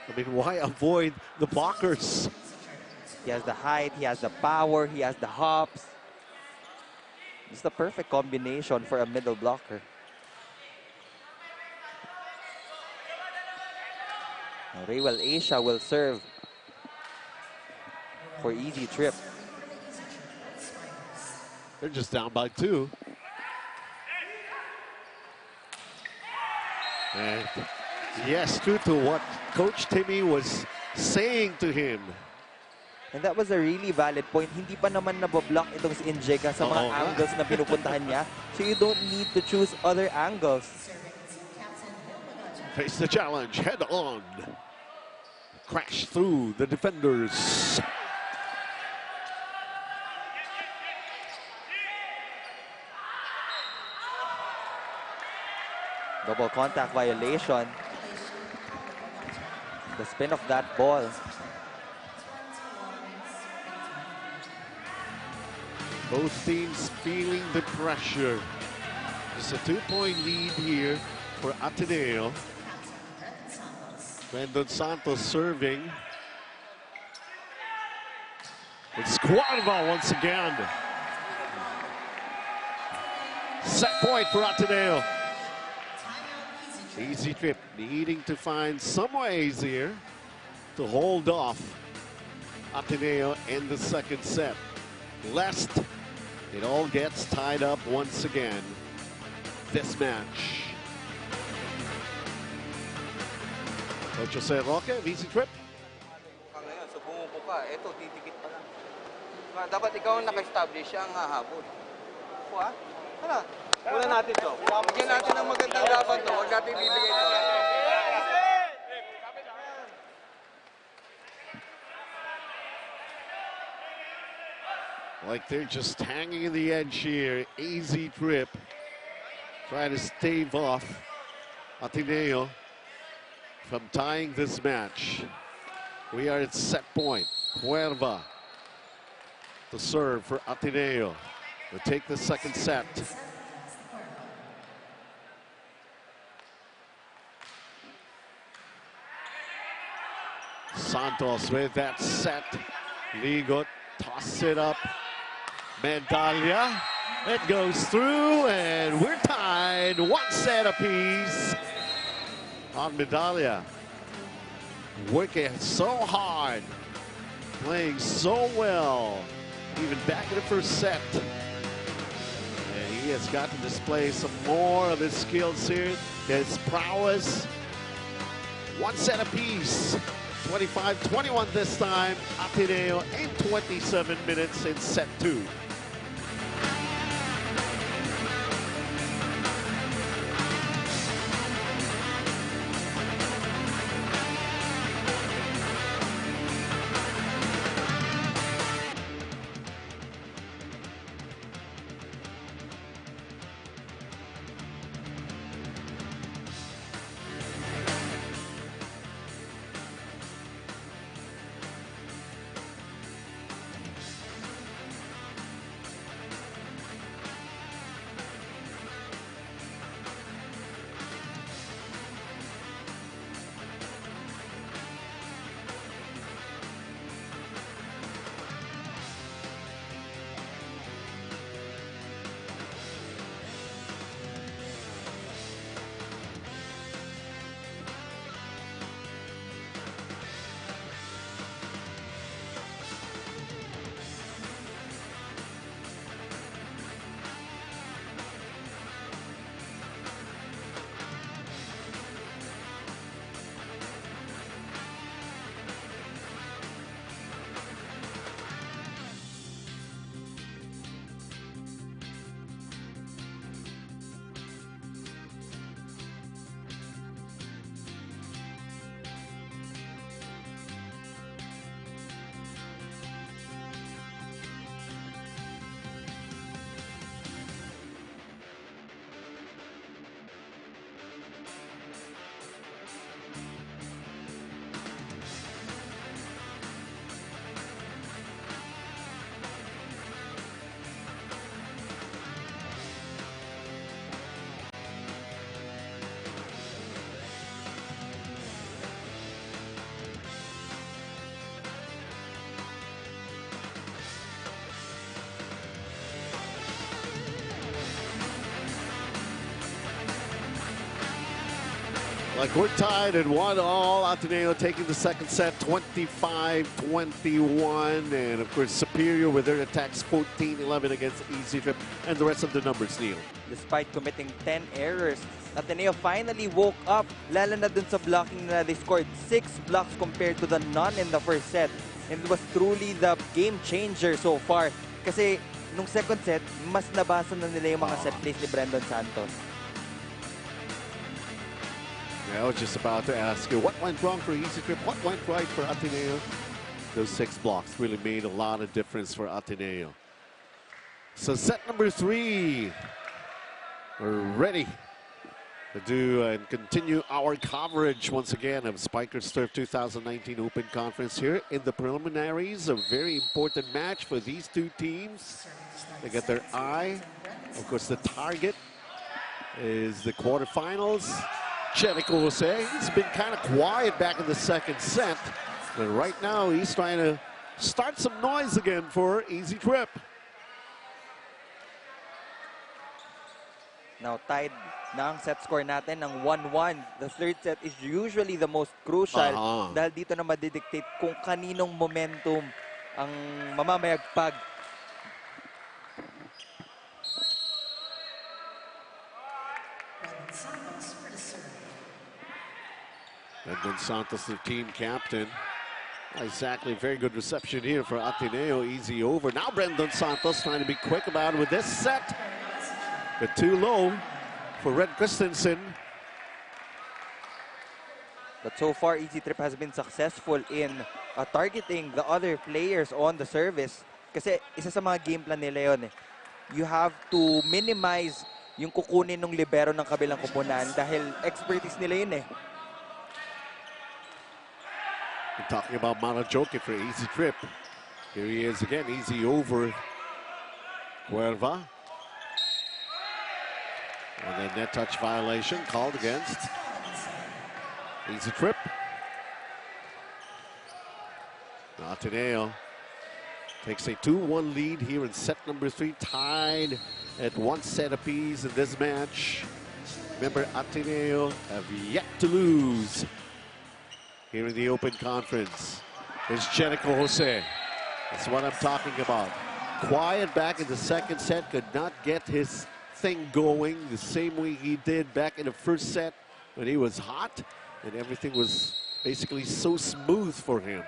C: I mean, why avoid the blockers?
E: He has the height, he has the power, he has the hops. It's the perfect combination for a middle blocker. Raywell Asia will serve for EasyTrip.
C: They're just down by 2. And yes, true to what Coach Timmy was saying to him.
E: And that was a really valid point. Hindi pa naman nabablock itong si Njega sa mga angles na pinupuntahan niya. So you don't need to choose other angles.
C: Face the challenge head on. Crash through the defenders.
E: Double contact violation. The spin of that ball.
C: Both teams feeling the pressure. It's a 2-point lead here for Ateneo. Brendan Santos serving. It's Cuerva once again. Set point for Ateneo. EasyTrip needing to find some ways here to hold off Ateneo in the second set. Lest it all gets tied up once again this match. Coach Jose Roque, EasyTrip.
I: Ngayon, so bumuko ka, eto, titikit pa lang. Dapat ikaw ang naka-establish, siya ang hahabol. Ano? Una natin to. Bigyan natin ng magandang laban to. Huwag natin bibigay to.
C: Like they're just hanging in the edge here. EASYTRIP trying to stave off ATENEO from tying this match. We are at set point. Cuerva to serve for ATENEO. We'll take the second set. Santos with that set. Ligot tosses it up. Medalla. It goes through, and we're tied. One set apiece on Medalla. Working so hard. Playing so well. Even back in the first set. And he has got to display some more of his skills here. His prowess. One set apiece. 25-21 this time. ATENEO in 27 minutes in set 2. Like we're tied at 1-all. ATENEO taking the second set 25-21. And of course superior with their attacks 14-11 against EASYTRIP and the rest of the numbers, Neil.
E: Despite committing 10 errors, ATENEO finally woke up. Lalo na dun sa blocking na they scored 6 blocks compared to the none in the first set. And it was truly the game changer so far. Kasi nung second set, mas nabasa na nila yung mga set plays ni Brandon Santos.
C: Yeah, I was just about to ask you, what went wrong for EASYTRIP? What went right for ATENEO? Those 6 blocks really made a lot of difference for ATENEO. So set number 3. We're ready to do and continue our coverage once again of Spikers Turf 2019 Open Conference here in the preliminaries. A very important match for these two teams. They get their eye. Of course, the target is the quarterfinals. Cherico Jose, he's been kind of quiet back in the second set, but right now he's trying to start some noise again for EASYTRIP.
E: Now tied na ang set score natin ng 1-1. The third set is usually the most crucial dahil dito na madidictate kung kaninong momentum ang mamamayagpag.
C: Brandon Santos, the team captain. Exactly, very good reception here for ATENEO. Easy over. Now Brandon Santos trying to be quick about it with this set. but too low for Red Christensen.
E: But so far, EasyTrip has been successful in targeting the other players on the service. Kasi isa sa mga game plan nila yun eh. You have to minimize yung kukunin ng libero ng kabilang koponan dahil expertise nila yun eh.
C: We're talking about Marajoki for EasyTrip. Here he is again, easy over Cuerva. And then net touch violation called against EasyTrip. Ateneo takes a 2-1 lead here in set number 3, tied at 1 set apiece in this match. Remember, Ateneo have yet to lose here in the Open Conference. There's Jericho Jose. That's what I'm talking about. Quiet back in the second set, could not get his thing going the same way he did back in the first set when he was hot and everything was basically so smooth for him.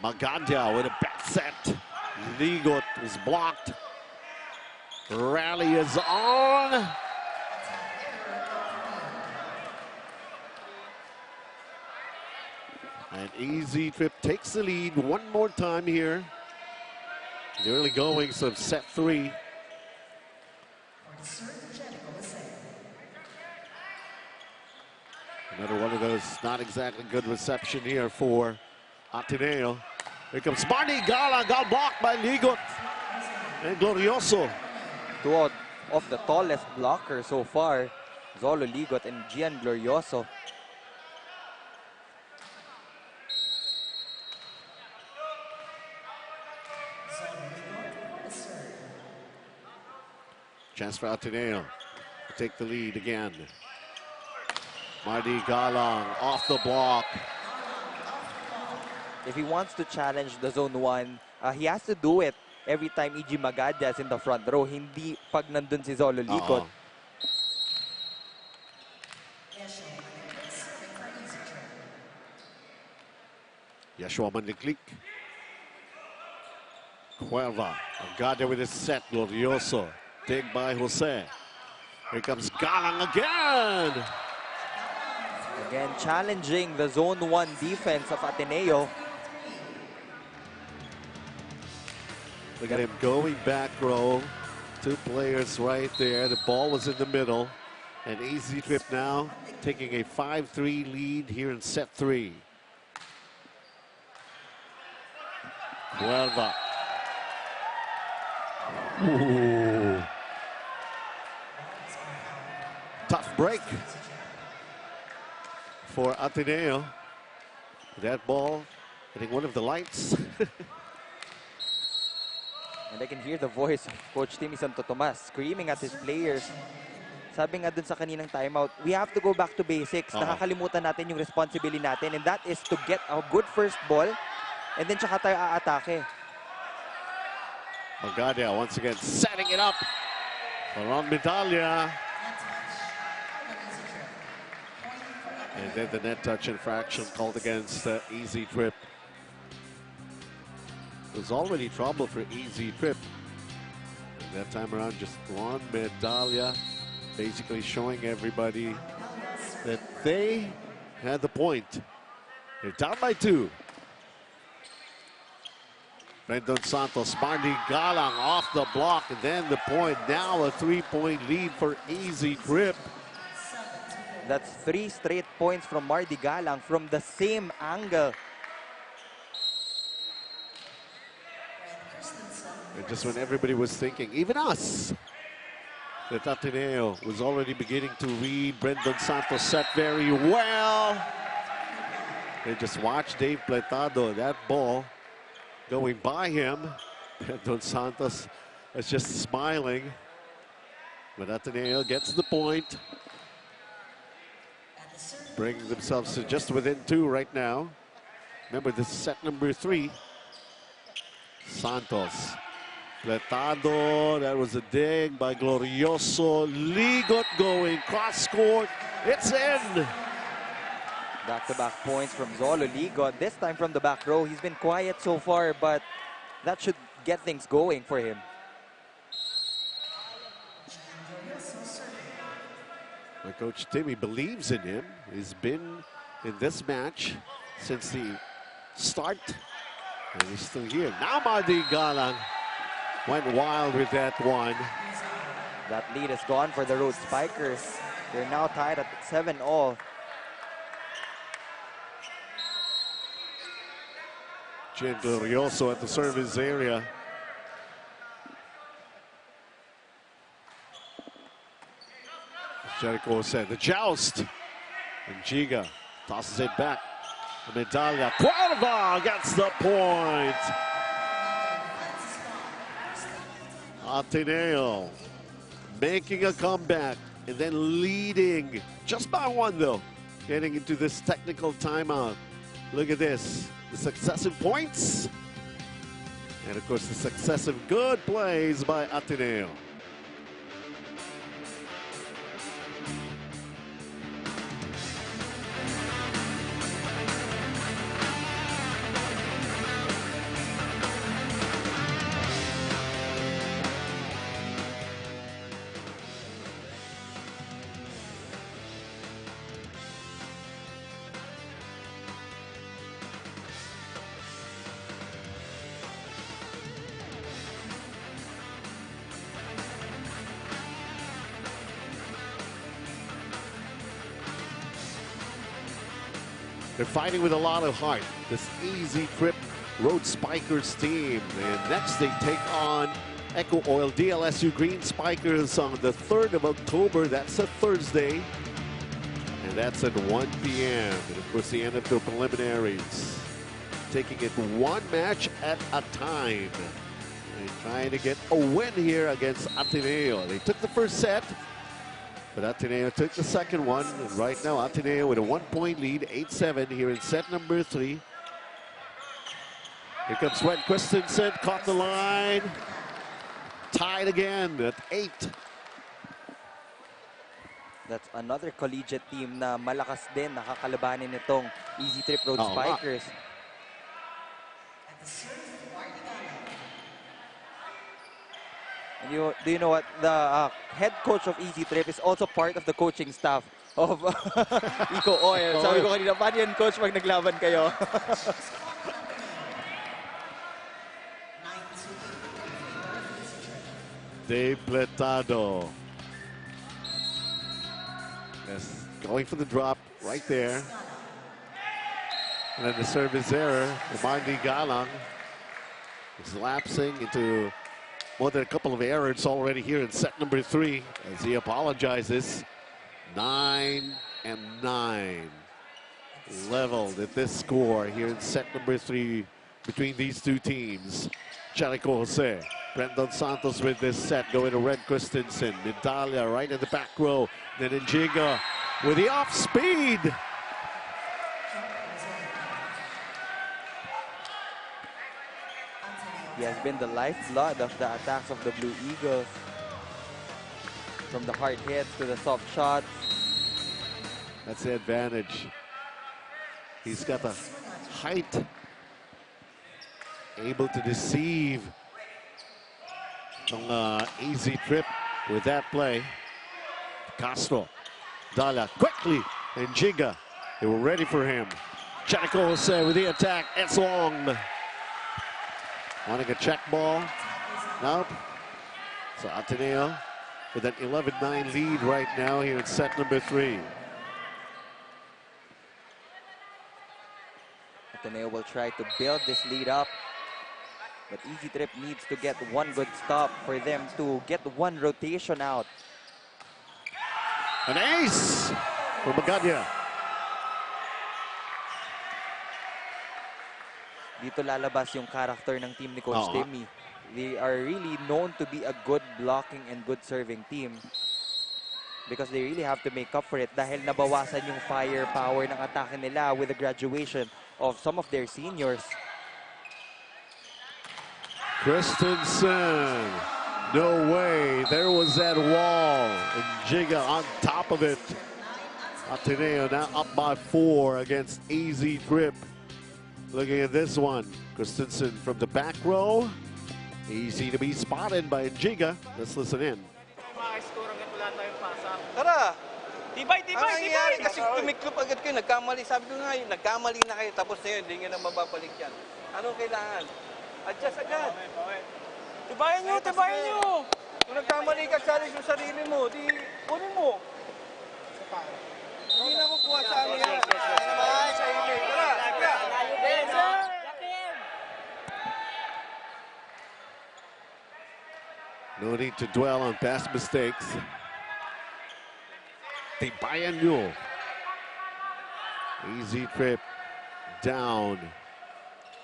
C: Magandia with a back set. Ligot is blocked. Rally is on. And EasyTrip takes the lead one more time here. The early goings of set 3. Another one of those not exactly good reception here for Ateneo. Here comes Marty Gala, got blocked by Ligot and Glorioso.
E: Two of the tallest blockers so far, Zolo Ligot and Gian Glorioso.
C: Chance for Ateneo to take the lead again. Marty Galang off the block.
E: If he wants to challenge the zone 1, he has to do it every time E.G. Magadia is in the front row. Hindi pag nandun si Zolo Ligot.
C: Yeshua Mandiklik. Cuerva. Magadia with his set. Glorioso. Dig by Jose. Here comes Galang again.
E: Again, challenging the zone 1 defense of Ateneo.
C: Look at him going back row. 2 players right there. The ball was in the middle. And EasyTrip now taking a 5-3 lead here in set 3. Cuerva. Ooh. Tough break for Ateneo. That ball hitting one of the lights.
E: And I can hear the voice of Coach Timmy Santo Tomas screaming at his players. Sabi nga dun sa kaninang timeout, we have to go back to basics. Nakakalimutan natin yung responsibility natin, and that is to get a good first ball and then tsaka tayo aatake.
C: Magadia once again setting it up around Medalla. And then the net touch infraction called against EasyTrip. There's already trouble for EasyTrip. That time around, just one Medalla, basically showing everybody that they had the point. They're down by 2. Brandon Santos, Marty Galang off the block, and then the point. Now a 3-point lead for EasyTrip.
E: That's 3 straight points from Marty Galang from the same angle.
C: And just when everybody was thinking, even us, that Ateneo was already beginning to read Brandon Santos set very well. They just watched Dave Pletado, that ball going by him. Brandon Santos is just smiling. But Ateneo gets the point. Bringing themselves to just within 2 right now. Remember, this is set number 3. Santos. Pletado, that was a dig by Glorioso. Ligot going cross court. It's in.
E: Back-to-back points from Zolo Ligo. This time from the back row. He's been quiet so far, but that should get things going for him.
C: My coach Timmy believes in him. He's been in this match since the start, and he's still here. Now Mardi Galang went wild with that one.
E: That lead is gone for the Road Spikers. They're now tied at 7-all.
C: Gian Glorioso at the service area. Jericho said the joust. And Giga tosses it back. Medalla. Cuerva gets the point. Ateneo making a comeback and then leading just by one though. Getting into this technical timeout. Look at this. The successive points. And of course the successive good plays by Ateneo. They're fighting with a lot of heart, this EASYTRIP Road Spikers team. And next they take on Echo Oil DLSU Green Spikers on the 3rd of October. That's a Thursday. And that's at 1 p.m. And of course the end of the preliminaries. Taking it one match at a time. And trying to get a win here against Ateneo. They took the first set. But Ateneo took the second one, and right now Ateneo with a 1-point lead, 8-7 here in set number 3. Here comes Sven Christensen, caught the line. Tied again at 8.
E: That's another collegiate team na malakas din nakakalabanin itong EASYTRIP Road Spikers. Do you know what? The head coach of EASYTRIP is also part of the coaching staff of Eco Oil. Sabi ko kanina, paano yan, coach, pag naglaban kayo?
C: Dave Pletado. Yes, going for the drop right there. And then the service error. Mardi Galang is lapsing into more than a couple of errors already here in set number 3 as he apologizes. 9-9. Leveled at this score here in set number 3 between these two teams. Jericho Jose, Brendan Santos with this set going to Red Christensen. Medalla right in the back row. Then Njiga with the off speed.
E: He has been the lifeblood of the attacks of the Blue Eagles. From the hard hits to the soft shots.
C: That's the advantage. He's got the height. Able to deceive EASYTRIP with that play. Castro. Dalla quickly. And Giga. They were ready for him. Jericho Jose with the attack. It's long. Wanting a check ball. Nope. So Ateneo with an 11-9 lead right now here in set number 3.
E: Ateneo will try to build this lead up. But EASYTRIP needs to get one good stop for them to get one rotation out.
C: An ace for Magadia.
E: Dito lalabas yung character ng team ni Coach Timmy. They are really known to be a good blocking and good serving team. Because they really have to make up for it dahil nabawasan yung firepower ng atake nila with the graduation of some of their seniors.
C: Christensen, no way. There was that wall. And Giga on top of it. Ateneo now up by 4 against EASYTRIP. Looking at this one, Christensen from the back row. Easy to be spotted by Giga. Let's listen in.
I: Tara!
H: Tibay,
I: Ang nangyayari kasi tumiklop agad kayo, nagkamali. Sabi ko nga, nagkamali na kayo, tapos na yun, hindi nyo na mababalik yan. Anong kailangan? Adjust agad.
H: Tibayan nyo, tibayan nyo!
I: Kung nagkamali ka, challenge mo sarili mo, di kunin mo. Hindi na kukuha sa amin yan. Ay, sa email. Tara! Tara!
C: No need to dwell on past mistakes. Tibayan nyo. EASYTRIP down.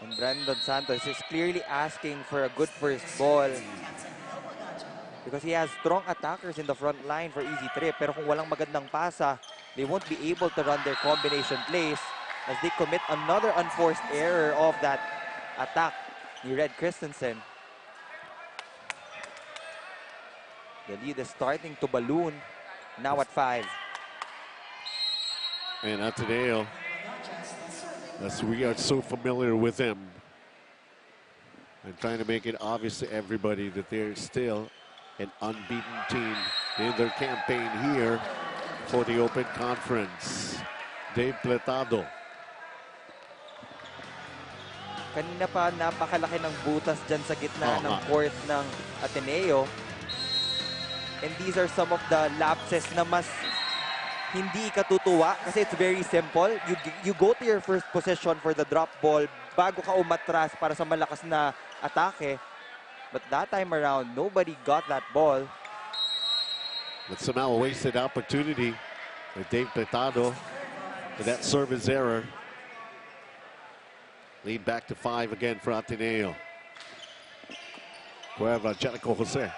E: And Brandon Santos is clearly asking for a good first ball. Because he has strong attackers in the front line for EASYTRIP. Pero kung walang magandang pasa, they won't be able to run their combination plays as they commit another unforced error of that attack ni Red Christensen. The lead is starting to balloon, now at 5.
C: And Ateneo, as we are so familiar with him, and trying to make it obvious to everybody that they're still an unbeaten team in their campaign here for the Open Conference. Dave Pletado.
E: Kanina pa napakalaki ng butas dyan sa gitna ng court ng Ateneo. And these are some of the lapses na mas hindi katutuwa kasi it's very simple. You go to your first possession for the drop ball bago ka umatras para sa malakas na atake. But that time around, nobody got that ball.
C: But somehow a wasted opportunity for Dave Pletado for that service error. Lead back to 5 again for Ateneo. Cueva, Jericho Jose.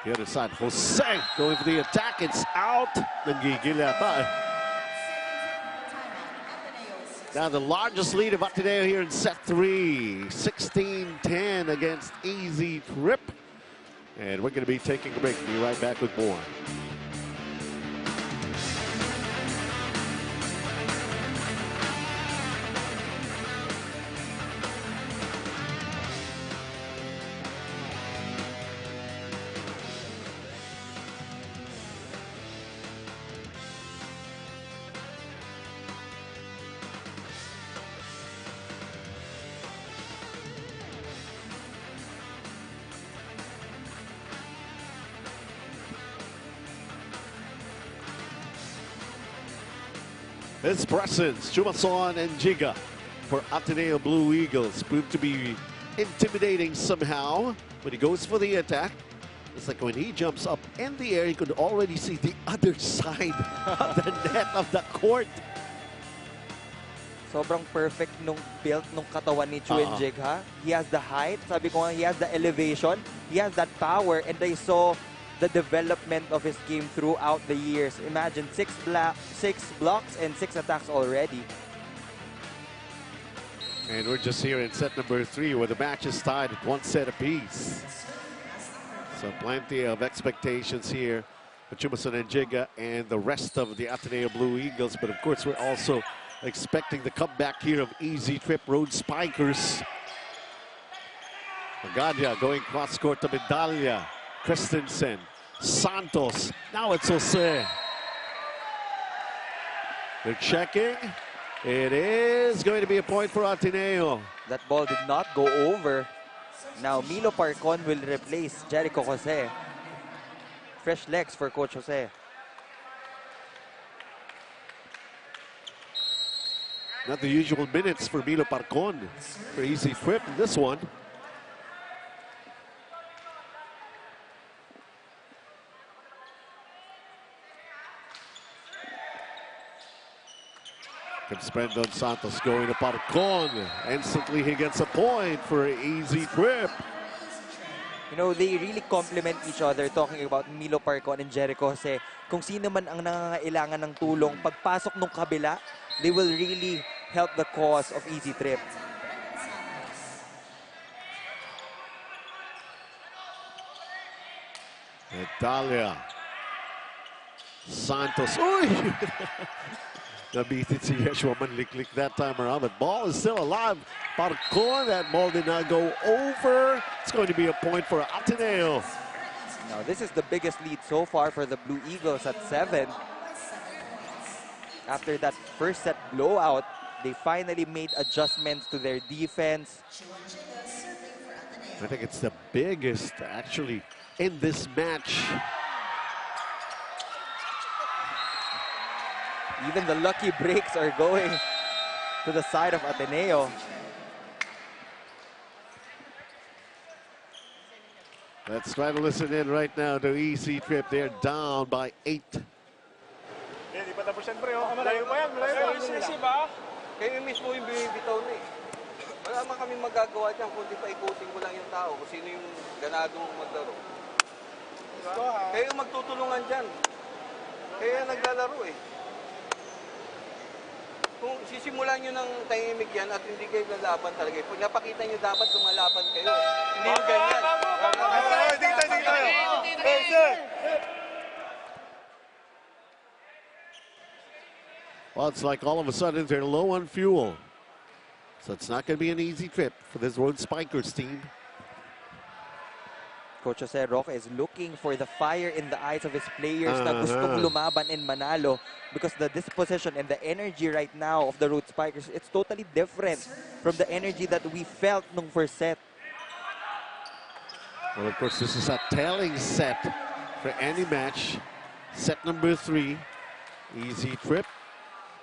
C: The other side, Jose going for the attack. It's out. Nangigil yata. Now the largest lead of Ateneo here in set 3. 16-10 against EASYTRIP. And we're going to be taking a break. Be right back with more. His presence, Chumason and Giga for Ateneo Blue Eagles proved to be intimidating somehow when he goes for the attack. It's like when he jumps up in the air, you could already see the other side of the net of the court.
E: Sobrang perfect nung build nung katawan ni Chu and Jig, ha? He has the height, sabi ko nga, he has the elevation, he has that power, and I saw the development of his game throughout the years. Imagine 6 blocks and 6 attacks already.
C: And we're just here in set number 3 where the match is tied at 1 set apiece. So plenty of expectations here for Chumason and Giga and the rest of the Ateneo Blue Eagles. But of course, we're also expecting the comeback here of EASYTRIP Road Spikers. Magadia going cross court to Medalla. Christensen, Santos, now it's Jose. They're checking. It is going to be a point for Ateneo.
E: That ball did not go over. Now Milo Parcon will replace Jericho Jose. Fresh legs for Coach Jose.
C: Not the usual minutes for Milo Parcon for EASYTRIP in this one. Comes Brandon Santos going to Parcon. Instantly he gets a point for EASYTRIP.
E: You know, they really complement each other talking about Milo Parcon and Jericho Jose. Kung sino man ang nangangailangan ng tulong, pagpasok ng kabila, they will really help the cause of EASYTRIP.
C: Italia. Santos. Uy! Nabitin si Yeshua Manliklik that time around, but ball is still alive. Parcon, that ball did not go over. It's going to be a point for Ateneo.
E: Now, this is the biggest lead so far for the Blue Eagles at 7. After that first set blowout, they finally made adjustments to their defense.
C: I think it's the biggest, actually, in this match.
E: Even the lucky breaks are going to the side of Ateneo.
C: Let's try to listen in right now to EASYTRIP. They're down by 8.
H: Hindi pa tapos yan, pre. Malayo pa yan, malayo pa.
I: Kayo mismo yung bibitaw na eh. Wala naman kami magagawa dyan, kundi pa ikutin ko lang yung tao kung sino yung ganadong maglaro. Kayo magtutulungan dyan. Kaya naglalaro eh. Kung sisimulan nyo ng tahimik yan at hindi kayo lalaban talaga, pag napakita nyo dapat lumalaban kayo. Hindi yung ganyan.
H: Hindi tayo. Hey, sir!
C: Well, it's like all of a sudden they're low on fuel. So it's not going to be an easy trip for this Road Spikers team.
E: Coach Jose Roque is looking for the fire in the eyes of his players na gustong lumaban in Manalo, because the disposition and the energy right now of the Road Spikers, it's totally different from the energy that we felt nung first set.
C: Well, of course, this is a telling set for any match. Set number 3, EASYTRIP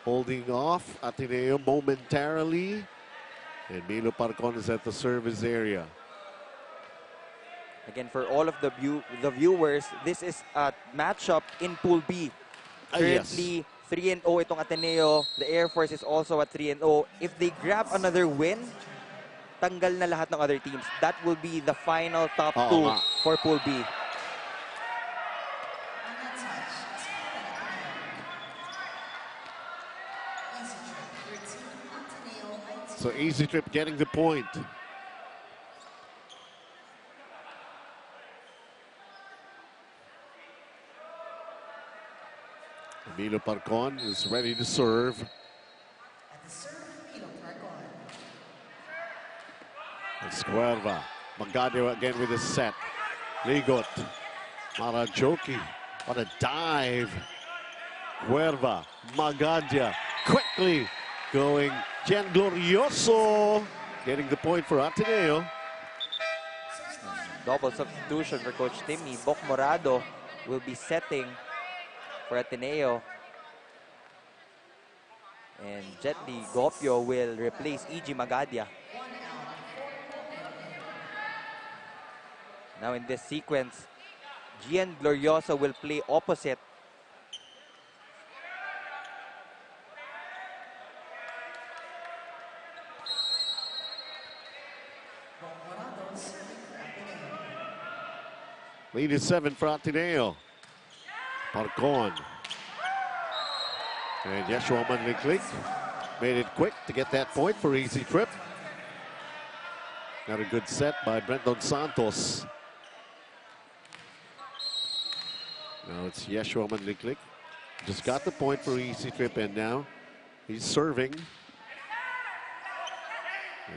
C: holding off Ateneo momentarily. And Milo Parcon is at the service area.
E: Again, for all of the viewers, this is a matchup in Pool B. Currently, 3-0 itong Ateneo. The Air Force is also at 3-0. If they grab another win, tanggal na lahat ng other teams. That will be the final top 2 for Pool B.
C: So EASYTRIP getting the point. Milo Parcon is ready to serve. Escuerva. Magadio again with his set. Ligot. Marajoki. What a dive. Cuerva. Magadia. Quickly going. Gian Glorioso getting the point for Ateneo.
E: Double substitution for Coach Timmy. Bok Morado will be setting for Ateneo. And Jetly Gopio will replace E.G. Magadia. Now in this sequence, Gian Glorioso will play opposite.
C: Lead is 7 for Ateneo. Parcon. And Yeshua Manliklik made it quick to get that point for EASYTRIP. Got a good set by Brendan Santos. Now it's Yeshua Manliklik. Just got the point for EASYTRIP, and now he's serving.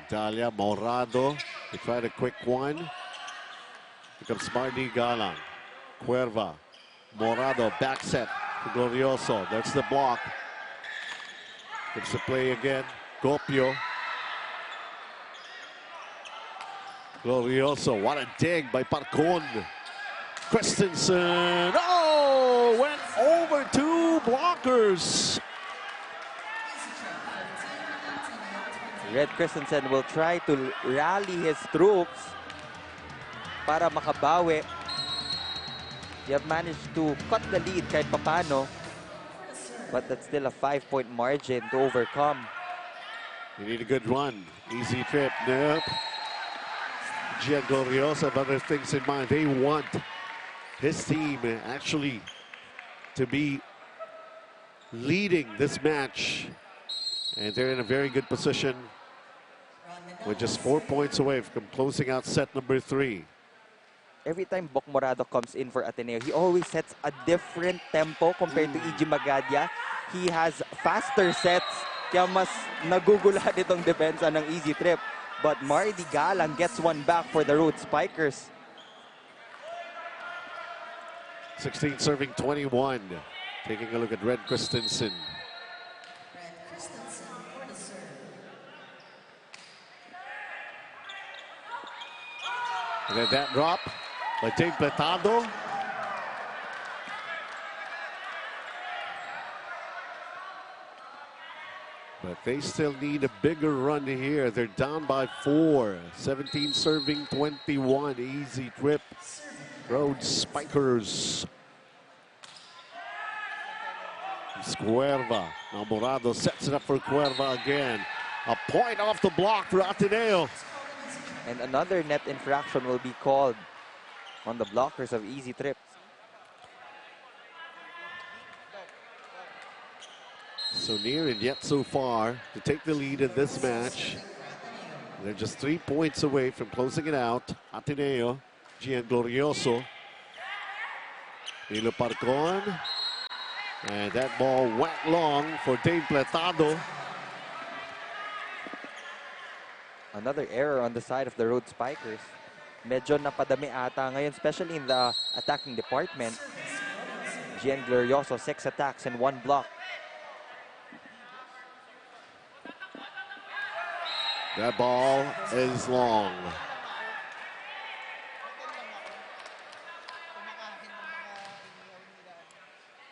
C: Italia, Morado. They tried a quick one. Here comes Mardi Galang. Cuerva. Morado, back set to Glorioso. That's the block. It's the play again. Gopio. Glorioso, what a dig by Parcon. Christensen, oh, went over 2 blockers.
E: Red Christensen will try to rally his troops para makabawi. They have managed to cut the lead kahit papano, but that's still a 5-point margin to overcome.
C: You need a good run. EASYTRIP, nope. Gian Glorioso have other things in mind. They want his team actually to be leading this match. And they're in a very good position. We're just 4 points away from closing out set number 3.
E: every time Bok Morado comes in for Ateneo, he always sets a different tempo compared to EG Magadia. He has faster sets, kaya mas naguguluhan itong depensa ng EasyTrip. But Mardy Galang gets one back for the Road Spikers.
C: 16 serving 21. Taking a look at Red Christensen. And then that drop by Dave Platado. But they still need a bigger run here. They're down by 4. 17 serving 21. EasyTrip. Road Spikers. It's Cuerva. Now Morado sets it up for Cuerva again. A point off the block for Ateneo.
E: And another net infraction will be called on the blockers of EasyTrip.
C: So near and yet so far to take the lead in this match. They're just 3 points away from closing it out. Ateneo, Gian Glorioso. Nilo Parcon. And that ball went long for Dave Platado.
E: Another error on the side of the Road Spikers. Medyo napadami ata ngayon, especially in the attacking department. Gian Glorioso, 6 attacks and 1 block.
C: That ball is long.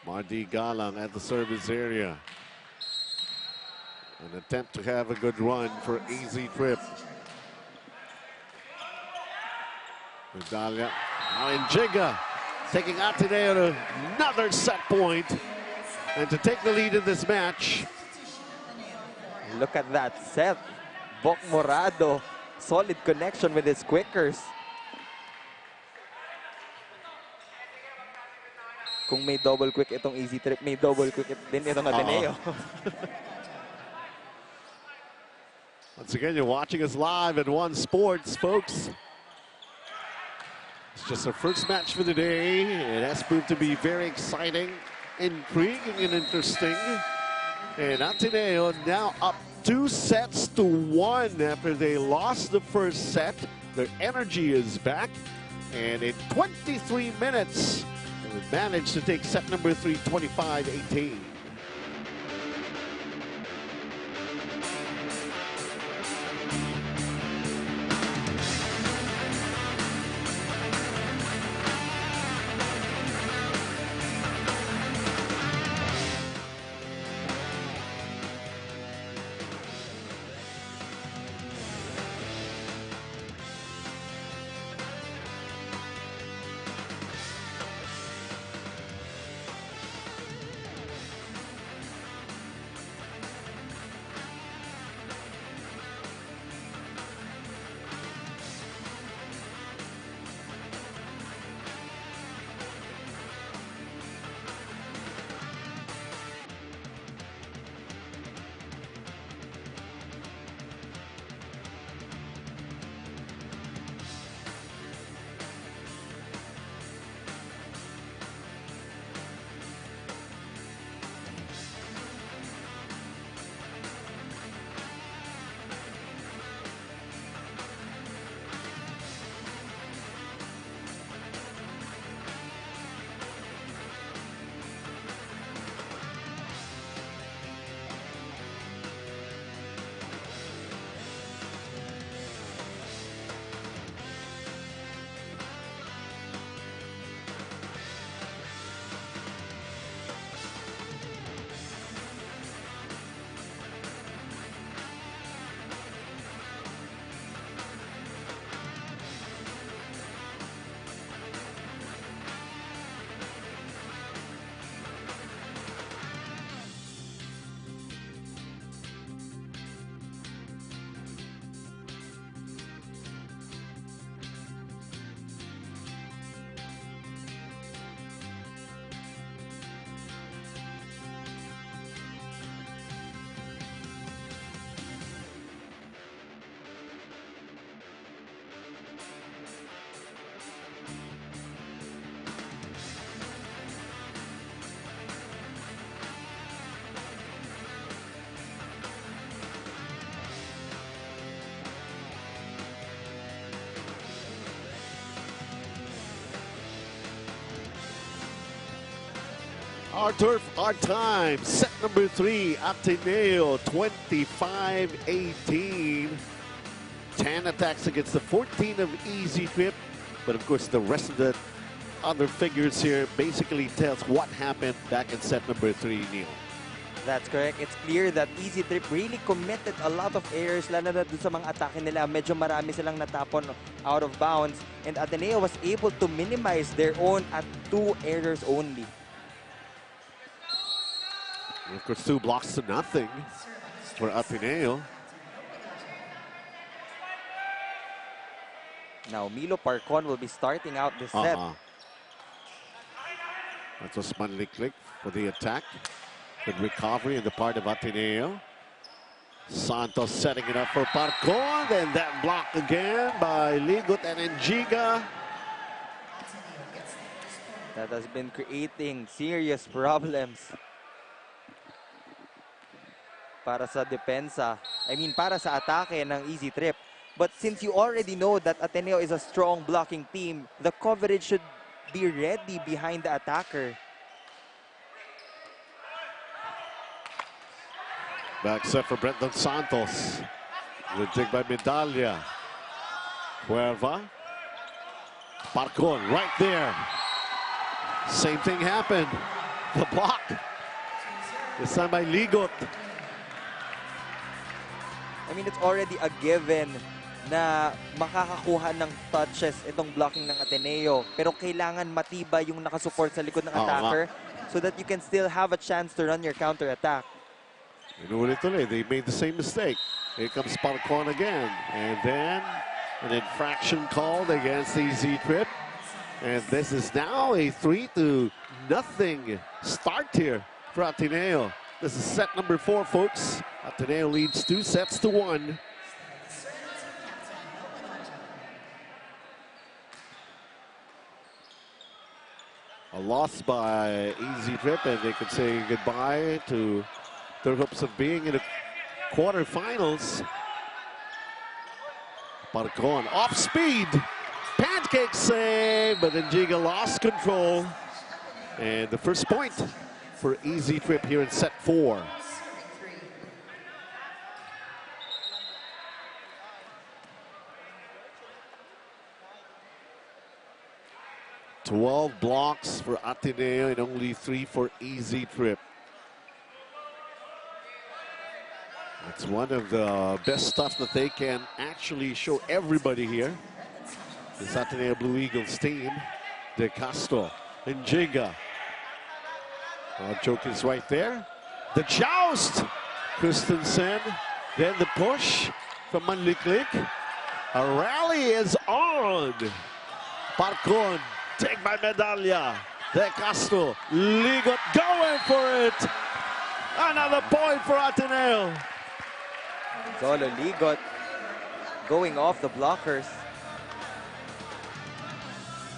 C: Mardy Galang at the service area. An attempt to have a good run for EasyTrip. Vidalia now in Jiga, taking Ateneo to another set point. And to take the lead in this match.
E: Look at that set. Bok Morado, solid connection with his quickers. Kung may double quick itong EasyTrip, may double quick din itong Ateneo.
C: Once again, you're watching us live at One Sports, folks. It's just our first match for the day. It has proved to be very exciting, intriguing, and interesting. And Ateneo now up 2-1 after they lost the first set. Their energy is back. And in 23 minutes, they managed to take set number 3, 25-18. Our turf, our time. Set number 3, Ateneo, 25-18. 10 attacks against the 14 of EASYTRIP. But of course, the rest of the other figures here basically tells what happened back in set number 3, Neil.
E: That's correct. It's clear that EASYTRIP really committed a lot of errors, lalo na dun sa mga atake nila. Medyo marami silang natapon out of bounds. And Ateneo was able to minimize their own at 2 errors only.
C: And of course, 2 blocks to nothing for Ateneo.
E: Now, Milo Parcon will be starting out this set.
C: That was Manly Click for the attack. Good recovery on the part of Ateneo. Santos setting it up for Parcon. And that block again by Ligot and Enjiga.
E: That has been creating serious problems para sa depensa. Para sa atake ng EASYTRIP. But since you already know that Ateneo is a strong blocking team, the coverage should be ready behind the attacker.
C: Back set for Brenton Santos. The dig by Medalla. Cuerva. Parcon right there. Same thing happened. The block. This time by Ligot.
E: It's already a given na makakakuha ng touches itong blocking ng Ateneo. Pero kailangan matibay yung nakasupport sa likod ng attacker so that you can still have a chance to run your counter-attack.
C: Inulit-ulit, they made the same mistake. Here comes Parcon again. And then an infraction called against EASYTRIP. And this is now a 3-0 start here for Ateneo. This is set number 4, folks. Ateneo leads 2-1. A loss by EASYTRIP, and they could say goodbye to their hopes of being in the quarterfinals. Parcon off speed. Pancake save, but Enjiga lost control. And the first point for EASYTRIP here in set 4. "12 blocks for Ateneo and only 3 for EASYTRIP. It's one of the best stuff that they can actually show everybody here. This Ateneo Blue Eagles team. De Castro, Enjiga. Joke is right there. The joust! Christensen. Then the push from Manly Click. A rally is on. Parcon, take by Medalla. De Castro, Ligot going for it. Another point for Ateneo.
E: Solo Ligot going off the blockers.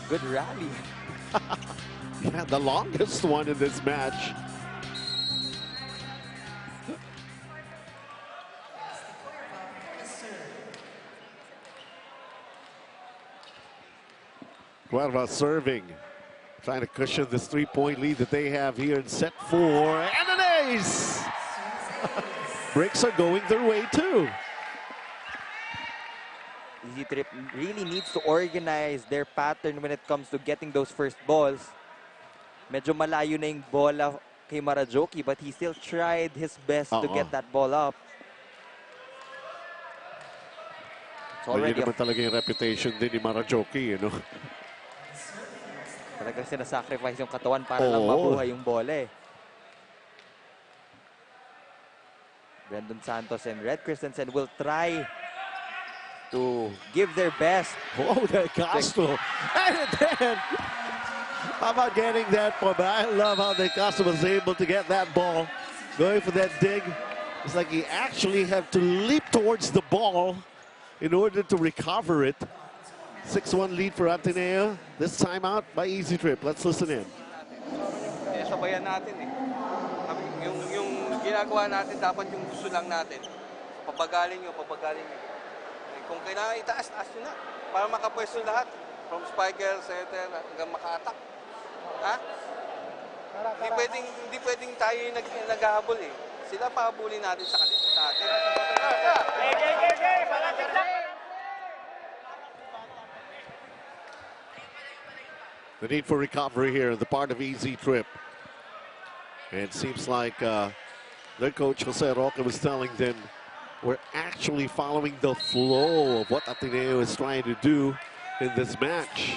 E: Good rally.
C: Yeah, the longest one in this match. Cuerva serving, trying to cushion this 3-point lead that they have here in set 4. And an ace! Breaks are going their way too.
E: EASYTRIP really needs to organize their pattern when it comes to getting those first balls. Medyo malayo na yung bola kay Marajoki, but he still tried his best to get that ball up.
C: Yun naman talaga yung reputation din ni Marajoki,
E: Talagang sinasacrifice yung katawan para lang mabuhay yung bola. Brenton Santos and Red Christensen will try to give their best.
C: Oh, De Castro. And then, how about getting that ball? But I love how De Castro was able to get that ball. Going for that dig. It's like he actually had to leap towards the ball in order to recover it. 6-1 lead for Ateneo. This time out by EASYTRIP. Let's listen in.
I: Sabayan natin Yung ginagawa natin, dapat yung gusto lang natin. Papagalin nyo. Kung kailangan itaas nyo na. Para makapwesto lahat. From spiker, center, hanggang maka-attack. Ha? Hindi pwedeng tayo yung naghahabol eh. Sila pahabulin natin sa atin.
C: The need for recovery here on the part of EASYTRIP. And it seems like their coach Jose Roque was telling them we're actually following the flow of what Ateneo is trying to do in this match.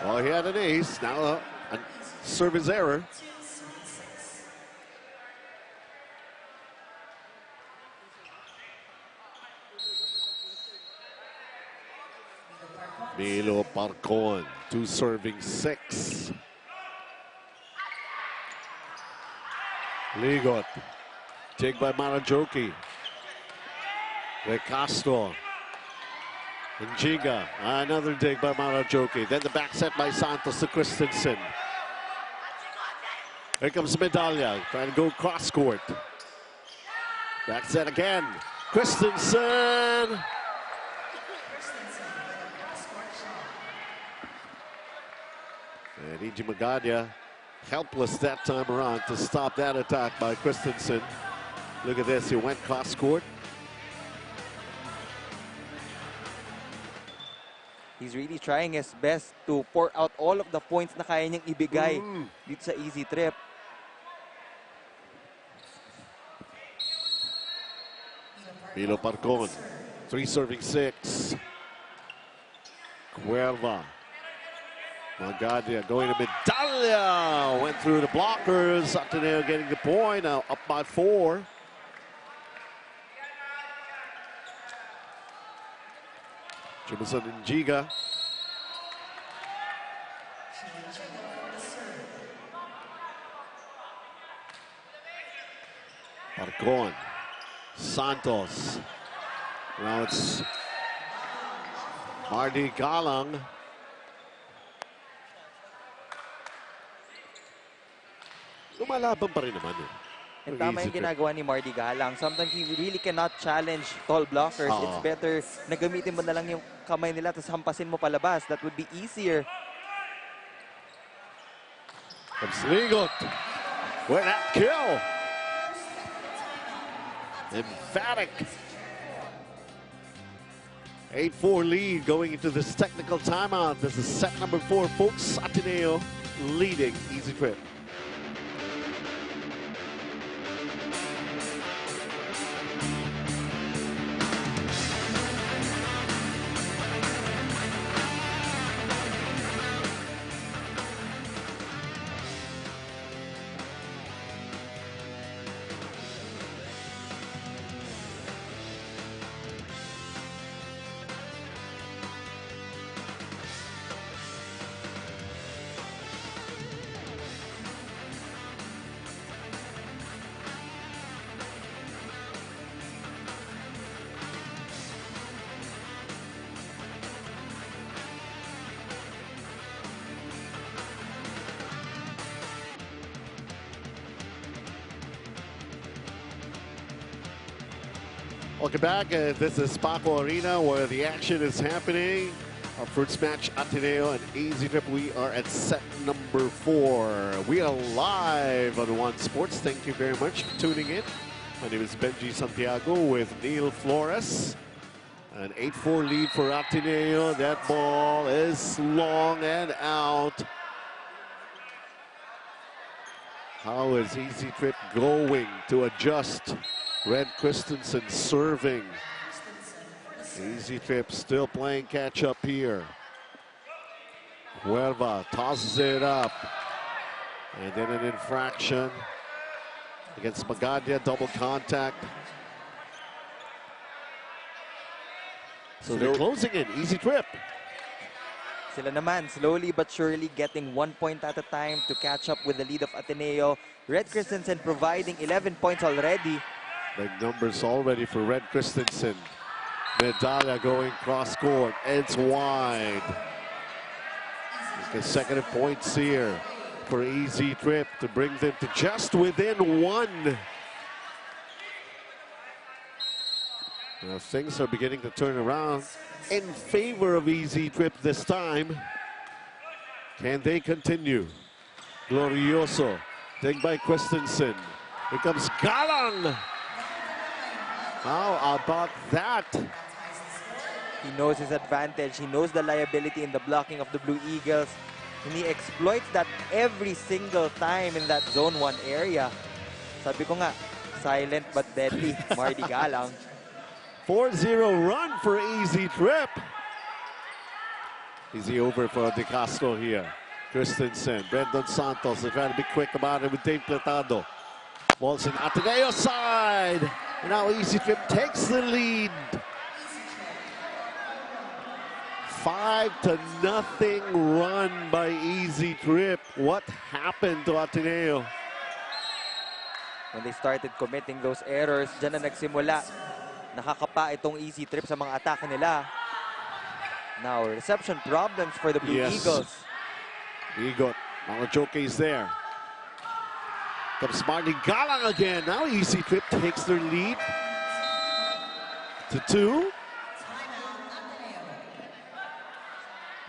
C: Well, he had an ace, now a service error. Milo Parcon, 2 serving 6. Ligot, take by Marajoki. De Castro. And Giga, another dig by Marajoki. Then the back set by Santos to Christensen. Here comes Medalla, trying to go cross court. Back set again. Christensen. And E.G. Magadia helpless that time around to stop that attack by Christensen. Look at this, he went cross court.
E: He's really trying his best to pour out all of the points na kaya niyang ibigay dito sa EASYTRIP.
C: Milo Parcon, 3 serving 6. Cuerva. Magadia going to Medalla. Went through the blockers. Ateneo getting the point. Now up by 4. Jimison and Giga. Parcon. Santos. Now it's Marty Galang. Lumalaban pa rin naman eh.
E: And tama yung ginagawa ni Marty Galang. Sometimes he really cannot challenge tall blockers. It's better na gamitin mo na lang yung kamay nila tapos hampasin mo palabas. That would be easier.
C: Comes Ligot. With that kill. Emphatic. 8-4 lead going into this technical timeout. This is set number 4, folks. Ateneo leading EASYTRIP. Welcome back. This is Paco Arena where the action is happening. Our first match, Ateneo and EASYTRIP. We are at set number 4. We are live on One Sports. Thank you very much for tuning in. My name is Benji Santiago with Neil Flores. An 8-4 lead for Ateneo. That ball is long and out. How is EASYTRIP going to adjust? Red Christensen serving. EASYTRIP still playing catch up here. Cuerva tosses it up. And then an infraction against Magadia, double contact. So they're closing in, EASYTRIP.
E: Sila naman, slowly but surely getting 1 point at a time to catch up with the lead of Ateneo. Red Christensen providing 11 points already.
C: Big numbers already for Red Christensen. Medalla going cross court, it's wide. Consecutive points here for EASYTRIP to bring them to just within 1. Well, things are beginning to turn around in favor of EASYTRIP this time. Can they continue? Glorioso, taken by Christensen. Here comes Galang. How about that?
E: He knows his advantage. He knows the liability in the blocking of the Blue Eagles. And he exploits that every single time in that Zone 1 area. Sabi ko nga, silent but deadly, Marty Galang.
C: 4-0 run for EASYTRIP. Easy over for De Castro here. Christensen, Brendan Santos, they're trying to be quick about it with Dave Platado. Ball's in Ateneo side. And now EASYTRIP takes the lead. 5-0 run by EASYTRIP. What happened to Ateneo?
E: When they started committing those errors, dyan na nagsimula. Nakakapa itong EASYTRIP sa mga atake nila. Now, reception problems for the Blue Eagles.
C: Igot, Malajoke is there. Comes Marty Galang again. Now EASYTRIP takes their lead to 2.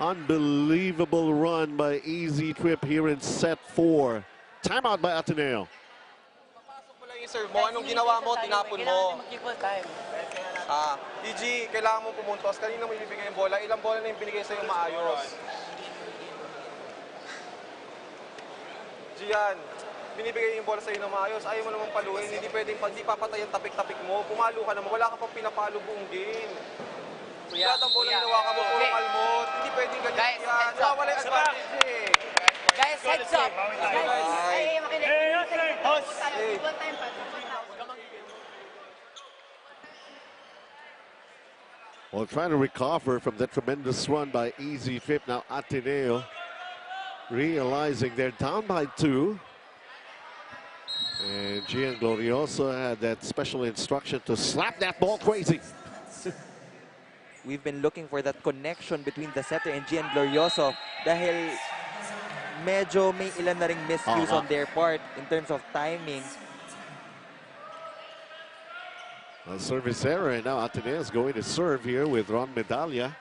C: Unbelievable run by EASYTRIP here in set 4. Timeout by Ateneo.
G: Papasok mo lang yung serve mo. Anong ginawa mo? Tinapon mo. EG, kailangan mo pumuntos. Kanina mo ibibigay yung bola. Ilang bola na yung binigay sa'yo maayos. Gian, binibigay yung bola sa'yo na maayos. Ayaw mo naman paluin. Hindi pwedeng pag di papatay ang tapik-tapik mo. Pumalo ka naman. Wala ka pang pinapalo buong game. Lahat ang bola hinawakan mo. Puro kalmot. Hindi pwedeng ganyan yan. Wala yung advantage eh.
J: Guys, heads up! Hey, makinig.
C: Well, trying to recover from that tremendous run by EASYTRIP. Now Ateneo realizing they're down by 2. And Gian Glorioso had that special instruction to slap that ball crazy.
E: We've been looking for that connection between the setter and Gian Glorioso dahil medyo may ilan na ring miscues on their part in terms of timing.
C: A service error, and now Ateneo is going to serve here with Ron Medalla.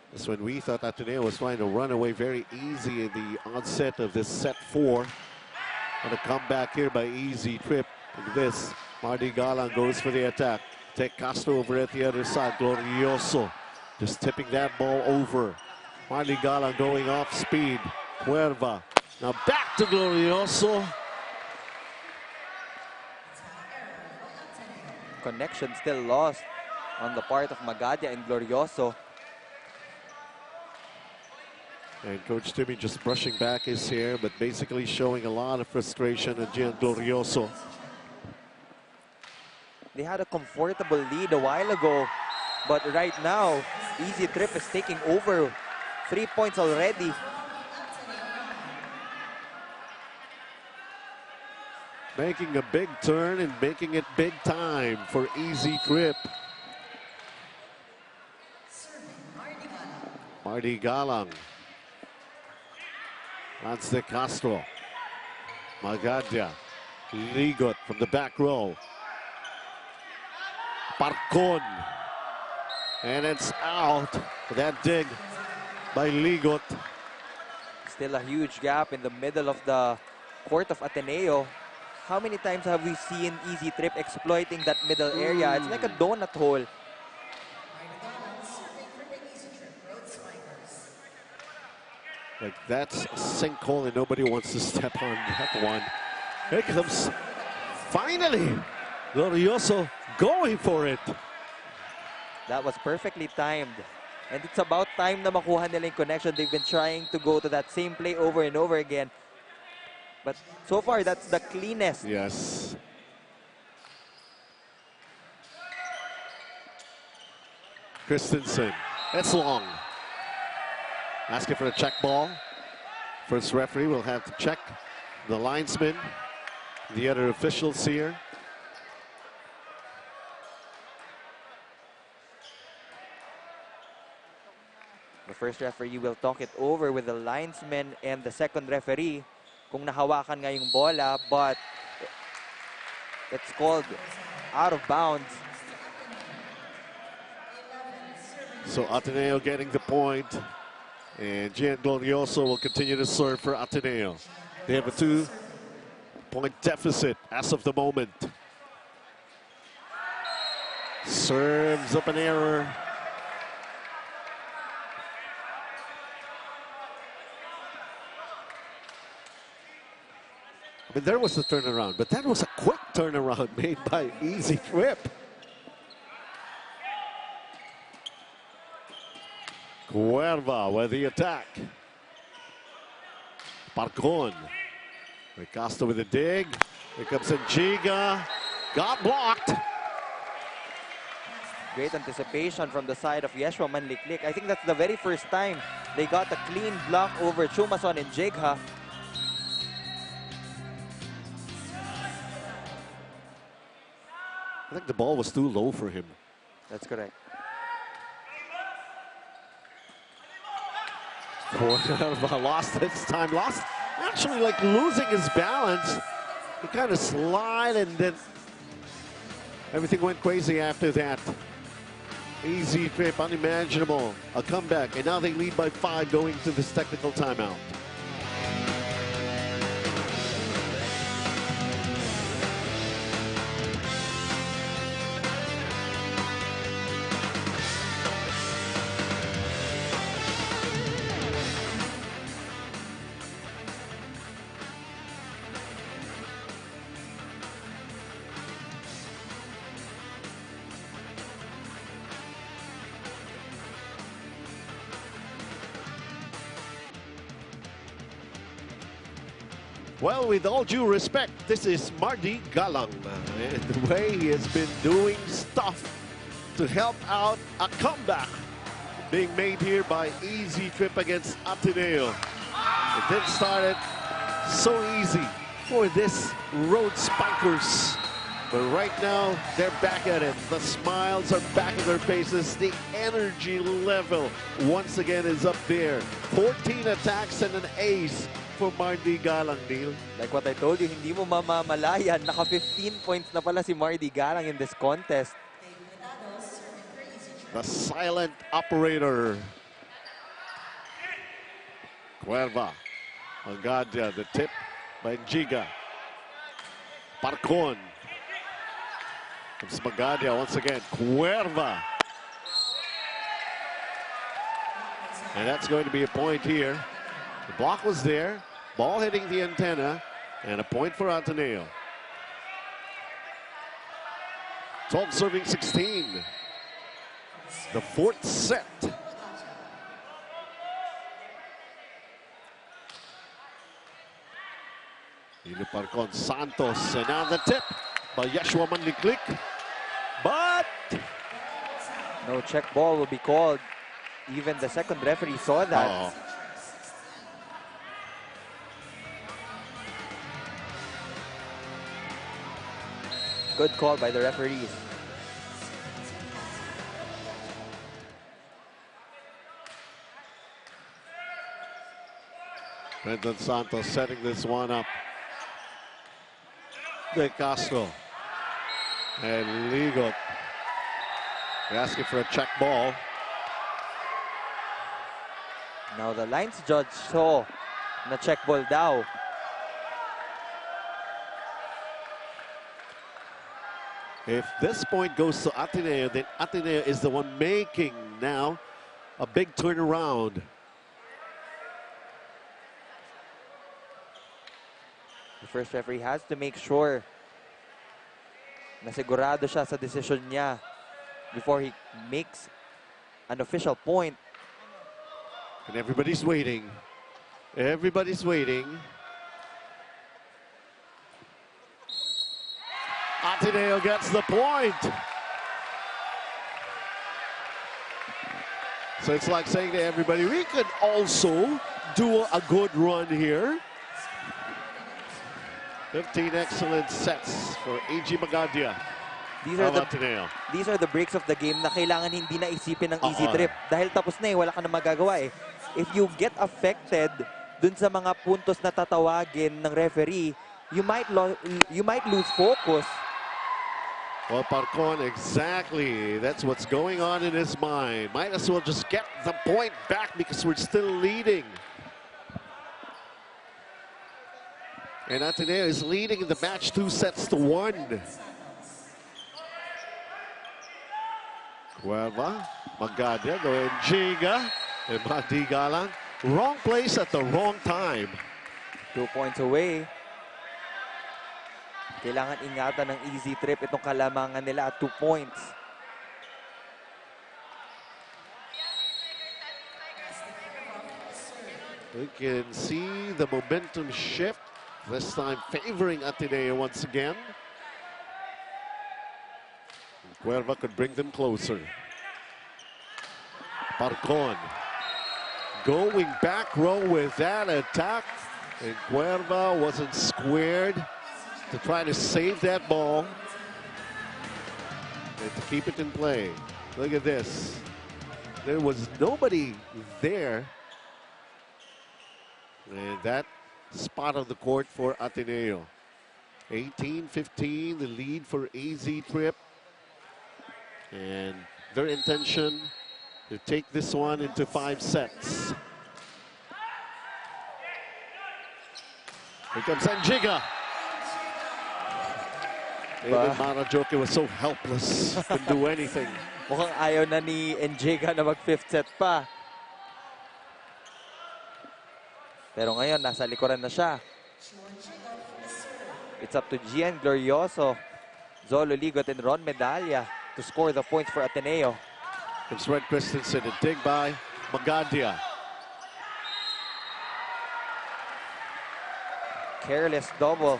C: That's when we thought Ateneo was trying to run away very easy in the onset of this set 4. And a comeback here by EASYTRIP. Look at this. Marty Galang goes for the attack. Take Castro over at the other side. Glorioso just tipping that ball over. Marty Galang going off speed. Cuerva. Now back to Glorioso.
E: Connection still lost on the part of Magadia and Glorioso.
C: And Coach Timmy just brushing back his hair, but basically showing a lot of frustration at Gian Glorioso.
E: They had a comfortable lead a while ago, but right now, EASYTRIP is taking over. 3 points already.
C: Making a big turn and making it big time for EASYTRIP. Marty Galang. Lance De Castro. Magadia. Ligot from the back row. Parcon. And it's out. That dig by Ligot.
E: Still a huge gap in the middle of the court of Ateneo. How many times have we seen EASYTRIP exploiting that middle area? It's like a donut hole.
C: Like, that's a sinkhole and nobody wants to step on that one. Here comes, finally, Glorioso going for it.
E: That was perfectly timed. And it's about time na makuha nila yung connection. They've been trying to go to that same play over and over again. But so far, that's the cleanest.
C: Yes. Christensen, that's long. Asking for a check ball. First referee will have to check the linesman, the other officials here.
E: The first referee will talk it over with the linesman and the second referee. kung nahawakan nga yung bola, but it's called out of bounds.
C: So Ateneo getting the point, and Gian Glorioso will continue to serve for Ateneo. They have a 2-point deficit as of the moment. Serves up an error. I mean, there was the turnaround, but that was a quick turnaround made by EASYTRIP. Cuerva with the attack. Parcon. Ricasto with a dig. Here comes Njiga. Got blocked.
E: Great anticipation from the side of Yeshua Manliklik. I think that's the very first time they got a clean block over Chumason and Jigha.
C: I think the ball was too low for him.
E: That's correct.
C: Cuerva lost this time. Lost, actually like losing his balance. He kind of slid and then everything went crazy after that. EASYTRIP, unimaginable. A comeback, and now they lead by 5 going to this technical timeout. Well, with all due respect, this is Marty Galang. And the way he has been doing stuff to help out a comeback being made here by EASYTRIP against Ateneo. It didn't start so easy for this road spikers. But right now, they're back at it. The smiles are back on their faces. The energy level once again is up there. 14 attacks and an ace for Marty Galang, Neil.
E: Like what I told you, hindi mo mamamalayan. Naka 15 points na pala si Marty Galang in this contest.
C: The silent operator. Cuerva. Magadia, the tip by Njiga. Parcon. Comes Magadia once again. Cuerva. And that's going to be a point here. The block was there, ball hitting the antenna, and a point for Ateneo. 12 serving 16. The 4th set. Parcon Santos, and now the tip by Yeshua Manliklik. But
E: no check ball will be called. Even the second referee saw that. Good call by the referees.
C: Brendan Santos setting this one up. De Castro. And Ligot. They're asking for a check ball.
E: Now the lines judge saw na check ball daw.
C: If this point goes to Ateneo, then Ateneo is the one making now a big turnaround.
E: The first referee has to make sure na sigurado siya sa decision niya before he makes an official point.
C: And everybody's waiting. Everybody's waiting. Ateneo gets the point. So it's like saying to everybody, we could also do a good run here. 15 excellent sets for A.G. Magadia.
E: These are the breaks of the game na kailangan hindi na isipin ng EASYTRIP. Dahil tapos na wala ka na magagawa If you get affected dun sa mga puntos na tatawagin ng referee, you might lose focus.
C: Well, Parcon, exactly. That's what's going on in his mind. Might as well just get the point back because we're still leading. And Ateneo is leading in the match 2-1. Cuerva, Magadia, going Giga, and Madigalang. Wrong place at the wrong time.
E: 2 points away. Kailangan ingatan ng EASYTRIP itong kalamangan nila at 2 points.
C: We can see the momentum shift, this time favoring Ateneo once again. Cuerva could bring them closer. Parcon going back row with that attack, and Cuerva wasn't squared to try to save that ball and to keep it in play. Look at this. There was nobody there. And that spot on the court for Ateneo. 18-15, the lead for EASYTRIP. And their intention to take this one into 5 sets. Here comes Anjiga. Even Marajoke was so helpless, couldn't do anything.
E: Mukhang ayaw na ni Enjega na mag-5th set pa. Pero ngayon, nasa likuran na siya. It's up to Gian Glorioso, Zolo Ligot, and Ron Medalla to score the points for Ateneo.
C: It's Red Christensen, a dig by Magadia.
E: Careless double.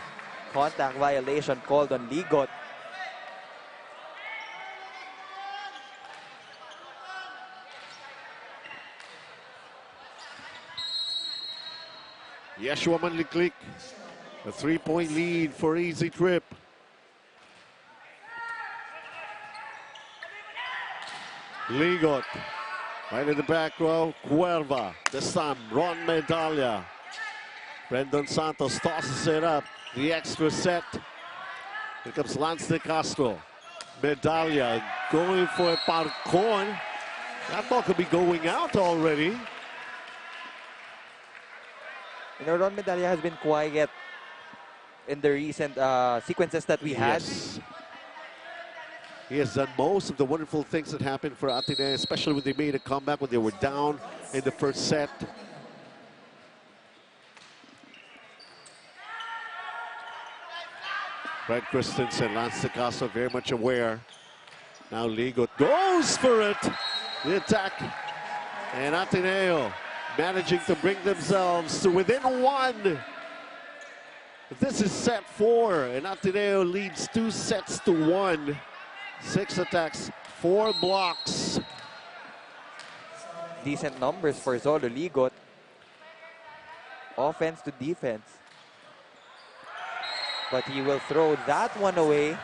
E: Contact violation called on Ligot.
C: Yeshua Manliklik, a 3-point lead for EASYTRIP. Ligot, right in the back row, Cuerva, this time Ron Medalla. Brandon Santos tosses it up, the extra set. Here comes Lance De Castro. Medalla going for Parcon. That ball could be going out already.
E: You know, Ron Medalla has been quiet in the recent sequences that we had.
C: Yes. He has done most of the wonderful things that happened for Ateneo, especially when they made a comeback when they were down in the first set. Fred Christensen, Lance De Castro very much aware. Now Ligot goes for it. The attack. And Ateneo managing to bring themselves to within 1. This is set 4, and Ateneo leads 2 sets to 1. 6 attacks, 4 blocks.
E: Decent numbers for Zolo Ligot. Offense to defense. But he will throw that one away.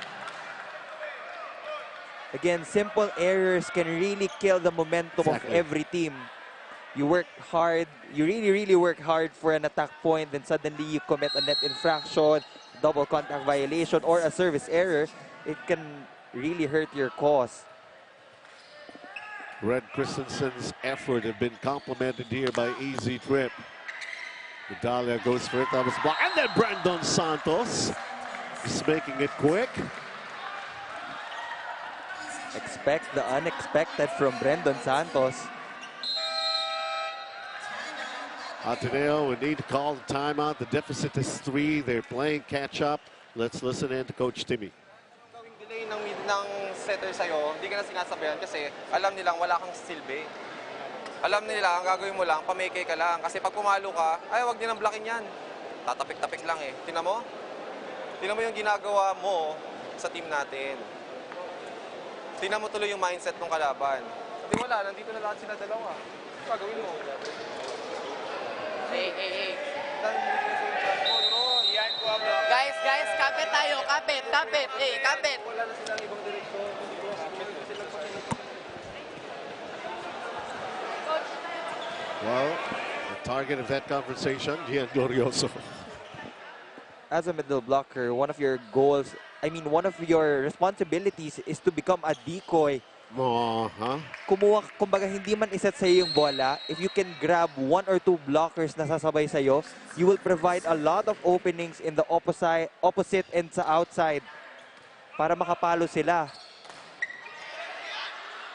E: Again, simple errors can really kill the momentum of every team. You work hard, you really work hard for an attack point, then suddenly you commit a net infraction, double contact violation, or a service error. It can really hurt your cause.
C: Red Christensen's effort have been complimented here by EASYTRIP. Medalla goes for it, that was blocked. And then Brandon Santos is making it quick.
E: Expect the unexpected from Brandon Santos.
C: Ateneo would need to call the timeout. The deficit is 3. They're playing catch up. Let's listen in to Coach Timmy.
G: Gawing delay ng setter sa'yo, hindi ka na sinasabayan kasi alam nilang wala kang silbi. Alam nila, ang gagawin mo lang, pameke ka lang. Kasi pag pumalo ka, ay wag nilang blockin yan. Tatapik-tapik lang eh. Tingnan mo? Tingnan mo yung ginagawa mo sa team natin. Tingnan mo tuloy yung mindset ng kalaban. Hindi wala, nandito na lahat sila dalawa. Ano gagawin mo?
J: Hey. Guys, kapit tayo, kapit. Hey, kapit.
G: Wala na silang ibang direksyon.
C: Well, the target of that conversation, Gian Glorioso.
E: As a middle blocker, one of your goals, one of your responsibilities is to become a decoy. Kumbaga hindi man iset sa'yo yung bola, if you can grab 1 or 2 blockers na sasabay sa'yo, you will provide a lot of openings in the opposite and sa outside para makapalo sila.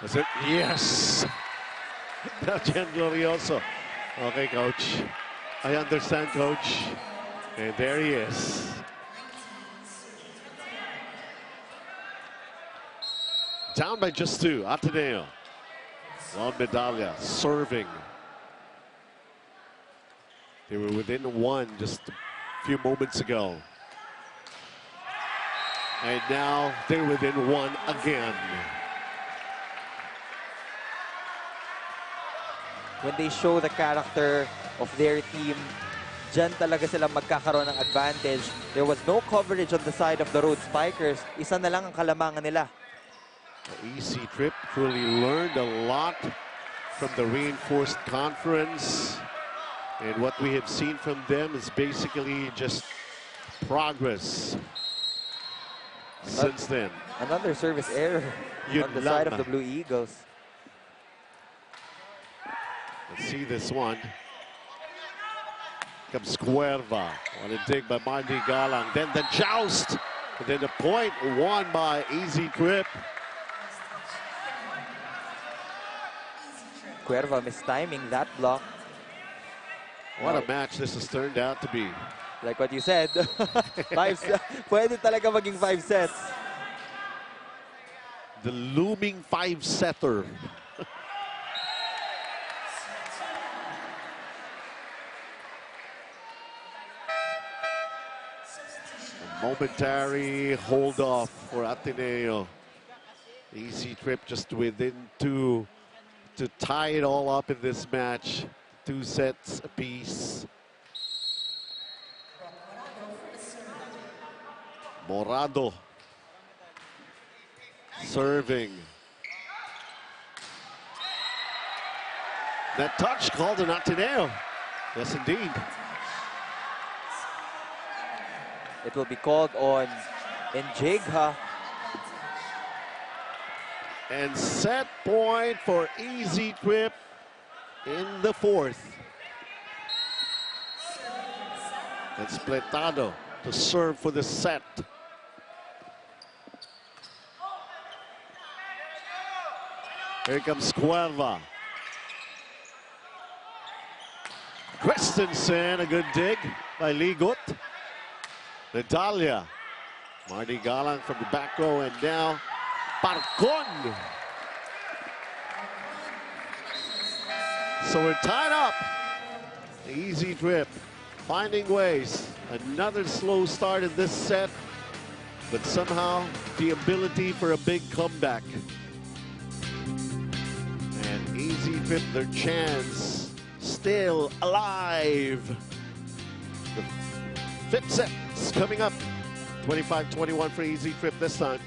C: Is it? Yes! Now Gian Glorioso. Okay, coach. I understand, coach. And there he is. Down by just 2, Ateneo. Lon Medalla serving. They were within 1 just a few moments ago. And now they're within 1 again.
E: When they show the character of their team, dyan talaga sila magkakaroon ng advantage. There was no coverage on the side of the road spikers. Isa na lang ang kalamangan nila.
C: EASYTRIP truly learned a lot from the reinforced conference. And what we have seen from them is basically just progress since then.
E: Another service error on the side of the Blue Eagles.
C: Let's see this one. Comes Cuerva. What a dig by Marty Galang. Then the joust. And then the point won by EASYTRIP.
E: Cuerva mistiming that block.
C: What a match this has turned out to be.
E: Like what you said, pwede talaga maging 5 sets.
C: The looming 5-setter. Momentary hold off for Ateneo. EASYTRIP just within 2 to tie it all up in this match. 2 sets apiece. Morado serving. That touch called an Ateneo. Yes, indeed.
E: It will be called on Njegha.
C: And set point for EASYTRIP in the 4th. It's Pletado to serve for the set. Here comes Cuerva. Christensen, a good dig by Ligot. Medalla. Marty Galang from the back row, and now Parcon. So we're tied up. EASYTRIP finding ways. Another slow start in this set, but somehow the ability for a big comeback. And EASYTRIP, their chance still alive. The 5th set is coming up. 25-21 for EASYTRIP this time.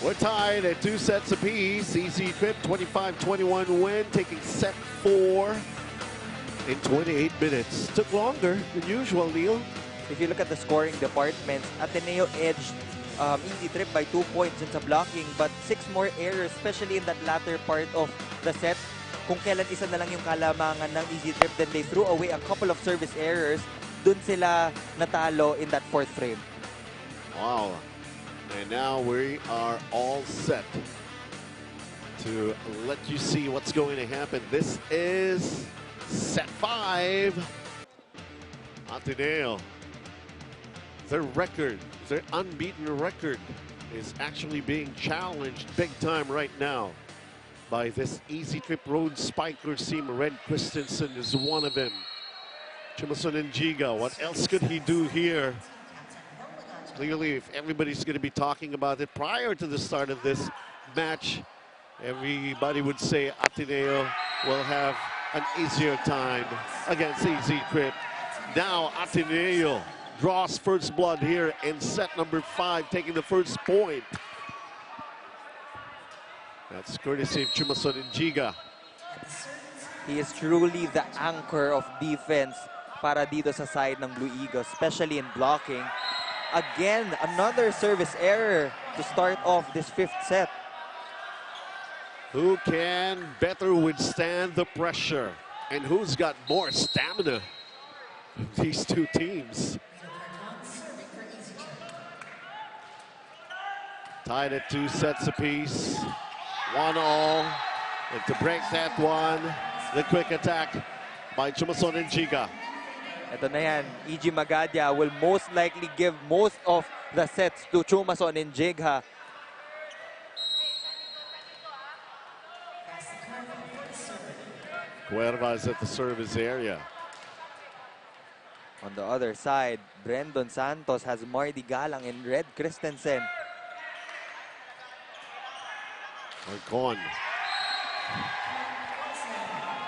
C: We're tied at 2 sets apiece. EasyTrip 25-21 win, taking set 4 in 28 minutes. Took longer than usual, Neil.
E: If you look at the scoring departments, Ateneo edged EasyTrip by 2 points in sa blocking, but 6 more errors, especially in that latter part of the set. Kung kailan isa na lang yung kalamangan ng EasyTrip, then they threw away a couple of service errors. Dun sila natalo in that 4th frame.
C: Wow. And now we are all set to let you see what's going to happen. This is set 5. Ateneo. Their record, their unbeaten record, is actually being challenged big time right now by this EasyTrip Road Spikers team. Red Christensen is one of them. Chimason and Giga, what else could he do here? Clearly, if everybody's going to be talking about it prior to the start of this match, everybody would say Ateneo will have an easier time against EasyTrip. Now Ateneo draws first blood here in set number 5, taking the first point. That's courtesy of Chimason and Giga.
E: He is truly the anchor of defense para dito sa side ng Blue Eagles, especially in blocking. Again, another service error to start off this 5th set.
C: Who can better withstand the pressure? And who's got more stamina? These two teams. Tied at 2 sets apiece. 1-1. And to break that one, the quick attack by Chimason and Giga.
E: Ito na yan, EG Magadia will most likely give most of the sets to Chimason and Giga.
C: Cuerva is at the service area.
E: On the other side, Brendon Santos has Marty Galang and Red Christensen.
C: Marcon.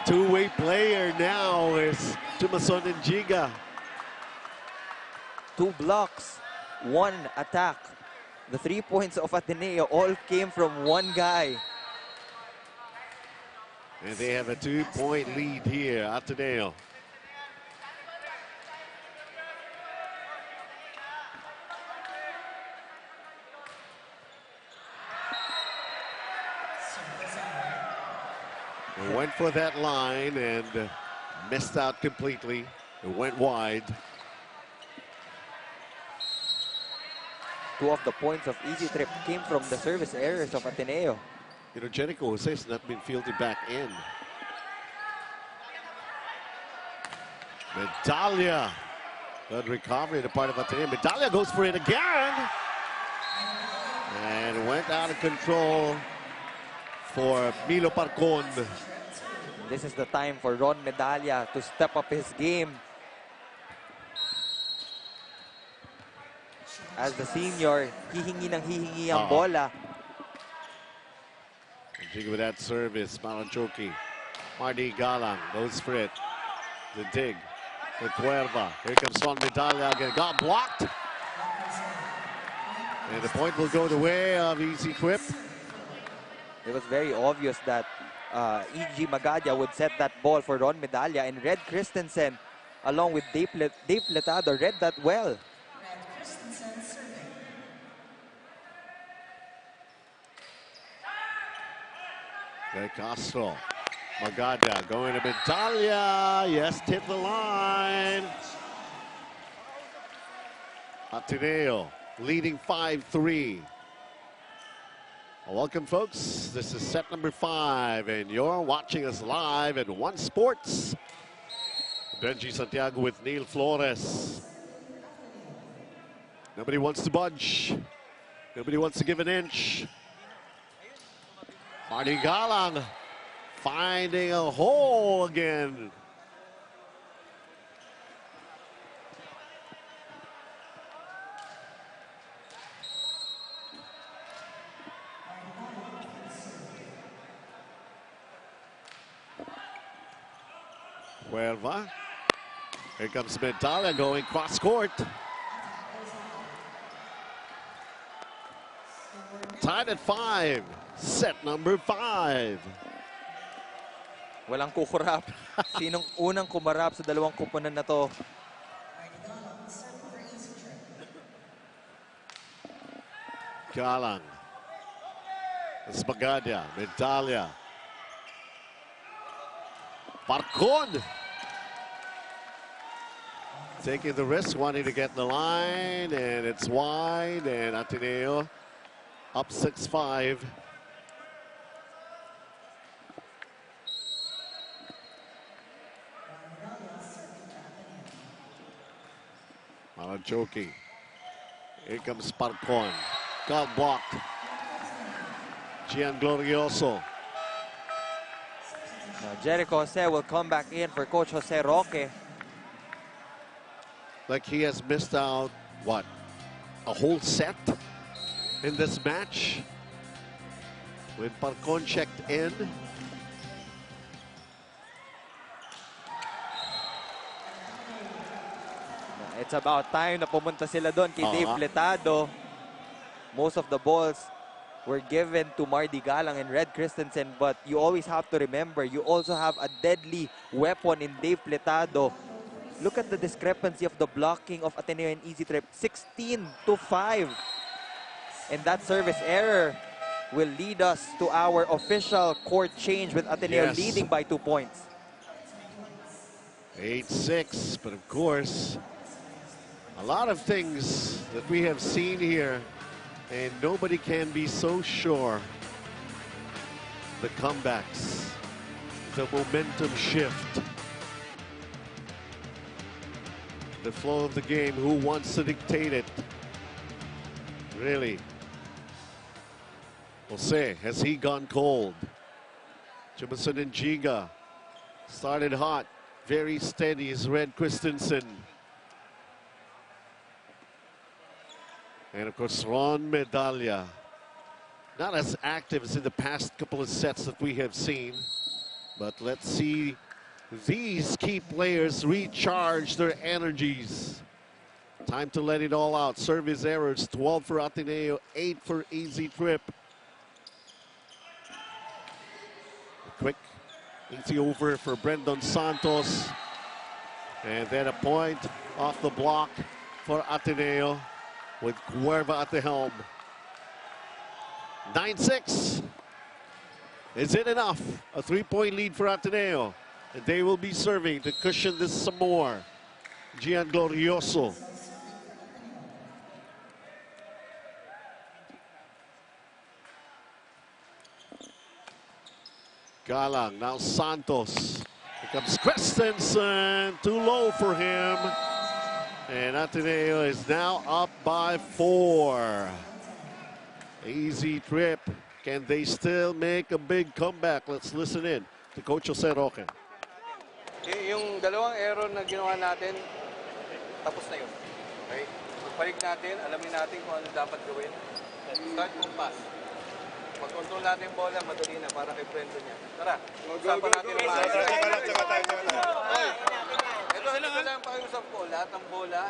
C: Two-way player now is Chimason and Giga.
E: 2 blocks, 1 attack. The 3 points of Ateneo all came from one guy.
C: And they have a 2-point lead here, Ateneo. They went for that line and missed out completely. It went wide.
E: 2 of the points of EasyTrip came from the service errors of Ateneo.
C: You know, Jericho Jose has not been fielded back in. Medalla. Good recovery, the part of Ateneo. Medalla goes for it again. And went out of control for Milo Parcon.
E: This is the time for Ron Medalla to step up his game. As the senior, hihingi ng hihingi ang bola.
C: Jig with that service, Malanchoki. Marty Galang goes for it. The dig. The Cuerva. Here comes Ron Medalla again. Got blocked. And the point will go the way of EasyTrip.
E: It was very obvious that EG Magadia would set that ball for Ron Medalla, and Red Christensen, along with Dave Letado, read that well.
C: De Castro. Magadia going to Medalla. Yes, tip the line. Ateneo leading 5-3. Welcome, folks. This is set number 5, and you're watching us live at One Sports. Benji Santiago with Neil Flores. Nobody wants to budge. Nobody wants to give an inch. Marty Galang finding a hole again. Cuerva. Here comes Medalla going cross court. Tied at 5. Set number 5.
E: Walang kukurap. Sinong unang kumarap sa dalawang kupunan na to?
C: Galang. Espagada. Medalla. Parcon. Taking the risk, wanting to get the line, and it's wide, and Ateneo up 6-5. Joking. Here comes Parcon. Got blocked. Gian Glorioso.
E: Now, Jericho Jose will come back in for Coach Jose Roque.
C: Like he has missed out, what, a whole set in this match? When Parcon checked in.
E: It's about time na pumunta sila doon kay Dave Letado. Most of the balls were given to Mardy Galang and Red Christensen, but you always have to remember, you also have a deadly weapon in Dave Letado. Look at the discrepancy of the blocking of Ateneo and EasyTrip, 16-5. And that service error will lead us to our official court change with Ateneo leading by 2 points.
C: 8-6, but of course, a lot of things that we have seen here, and nobody can be so sure. The comebacks, the momentum shift, the flow of the game, who wants to dictate it? Really? Jose, has he gone cold? Jemison and Giga started hot, very steady is Red Christensen. And of course, Ron Medalla, not as active as in the past couple of sets that we have seen. But let's see these key players recharge their energies. Time to let it all out. Service errors, 12 for Ateneo, 8 for EasyTrip. Quick, easy over for Brendan Santos. And then a point off the block for Ateneo, with Cuerva at the helm. 9-6. Is it enough? A 3-point lead for Ateneo. And they will be serving to cushion this some more. Gian Glorioso. Galang, now Santos. Here comes Christensen, too low for him. And Ateneo is now up by 4. EasyTrip, can they still make a big comeback? Let's listen in to Coach Jose Roque.
I: Yung dalawang error na ginawa natin, tapos na yun. Okay? Pagbalik natin, alamin natin kung ano dapat gawin. Start from pass. Mag-control natin yung bola, madali na para kay Brendo niya. Tara, usapan natin ang maayos. Ito lang pakiusap ko, lahat ng bola,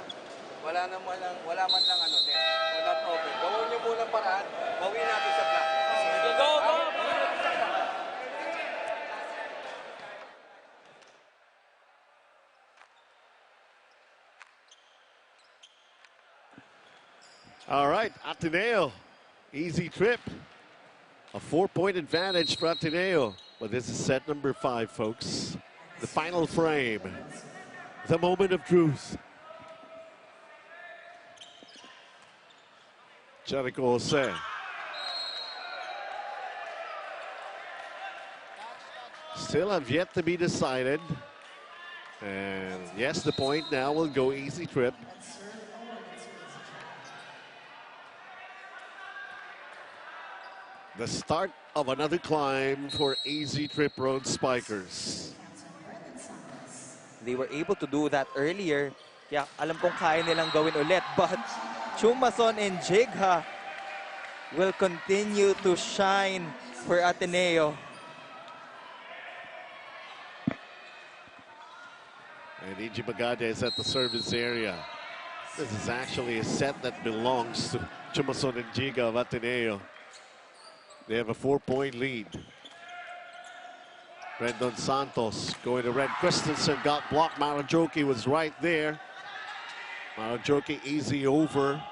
I: wala man lang ano, wala open. Gawin niyo muna paraan, bawin natin sa block. Go!
C: All right, Ateneo, EasyTrip. A 4-point advantage for Ateneo. But this is set number 5, folks. The final frame. The moment of truth. Jericho Jose. Still have yet to be decided. And yes, the point now will go EasyTrip. The start of another climb for EasyTrip Road Spikers.
E: They were able to do that earlier. Kaya alam kong kaya nilang gawin ulit. But Chumason and Jigha will continue to shine for Ateneo.
C: And Iji Magada is at the service area. This is actually a set that belongs to Chumason and Giga of Ateneo. They have a 4-point lead. Brandon Santos going to Red. Christensen got blocked. Marajoki was right there. Marajoki easy over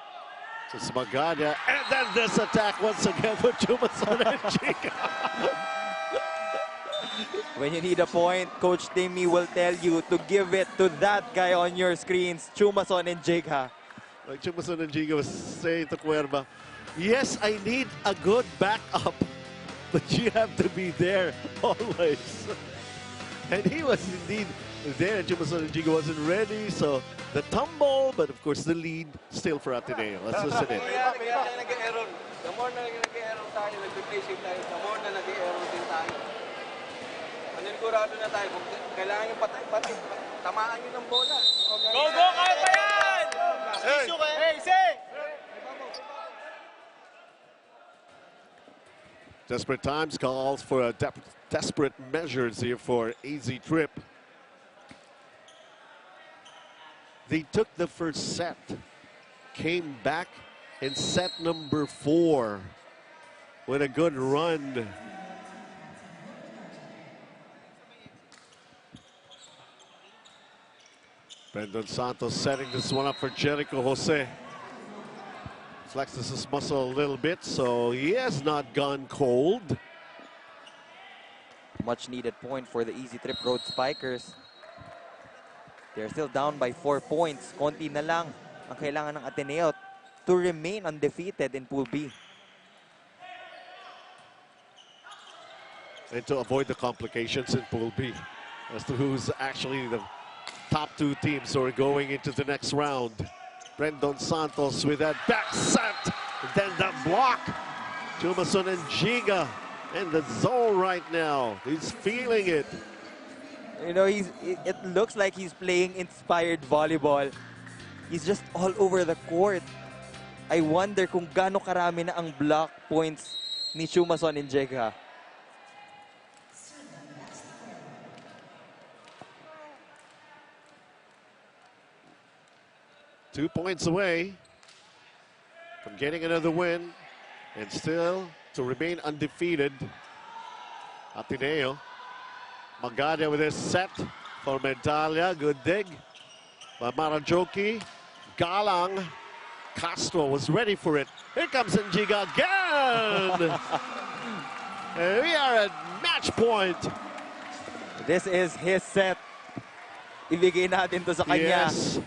C: to Smagada. And then this attack once again for Chumason and Giga.
E: When you need a point, Coach Timmy will tell you to give it to that guy on your screens, Chumason and Jigha.
C: Like Chumason and Giga was saying to Cuerva, yes, I need a good backup, but you have to be there always. And he was indeed there. Chumason and Giga wasn't ready, so the tumble, but of course the lead still for Ateneo. Let's listen in.
I: Kaya nag-error. The more na nag-error tayo, nag-play safe tayo, the more na nag-error din tayo. Manigurado na tayo. Kailangan yung patay-patay. Tamaan nyo ng bola.
D: Go, go! Kaya pa yan! Hey, say!
C: Desperate times calls for desperate measures here for EASYTRIP. They took the first set, came back in set number 4 with a good run. Brandon Santos setting this one up for Jericho Jose. Flexes his muscle a little bit, so he has not gone cold.
E: Much needed point for the EASYTRIP Road Spikers. They're still down by 4 points. Konti na lang ang kailangan ng Ateneo to remain undefeated in Pool B.
C: And to avoid the complications in Pool B as to who's actually the top 2 teams who are going into the next round. Brandon Santos with that back set, then that block. Chumason and Giga in the zone right now. He's feeling it.
E: You know, it looks like he's playing inspired volleyball. He's just all over the court. I wonder kung gaano karami na ang block points ni Chumason and Jega.
C: Two points away from getting another win and still to remain undefeated. Ateneo. Magadia with his set for Medalla. Good dig by Marajoki. Galang. Castro was ready for it. Here comes Njiga again. And we are at match point.
E: This is his set. Ibigay natin to sa kanya.
C: Yes.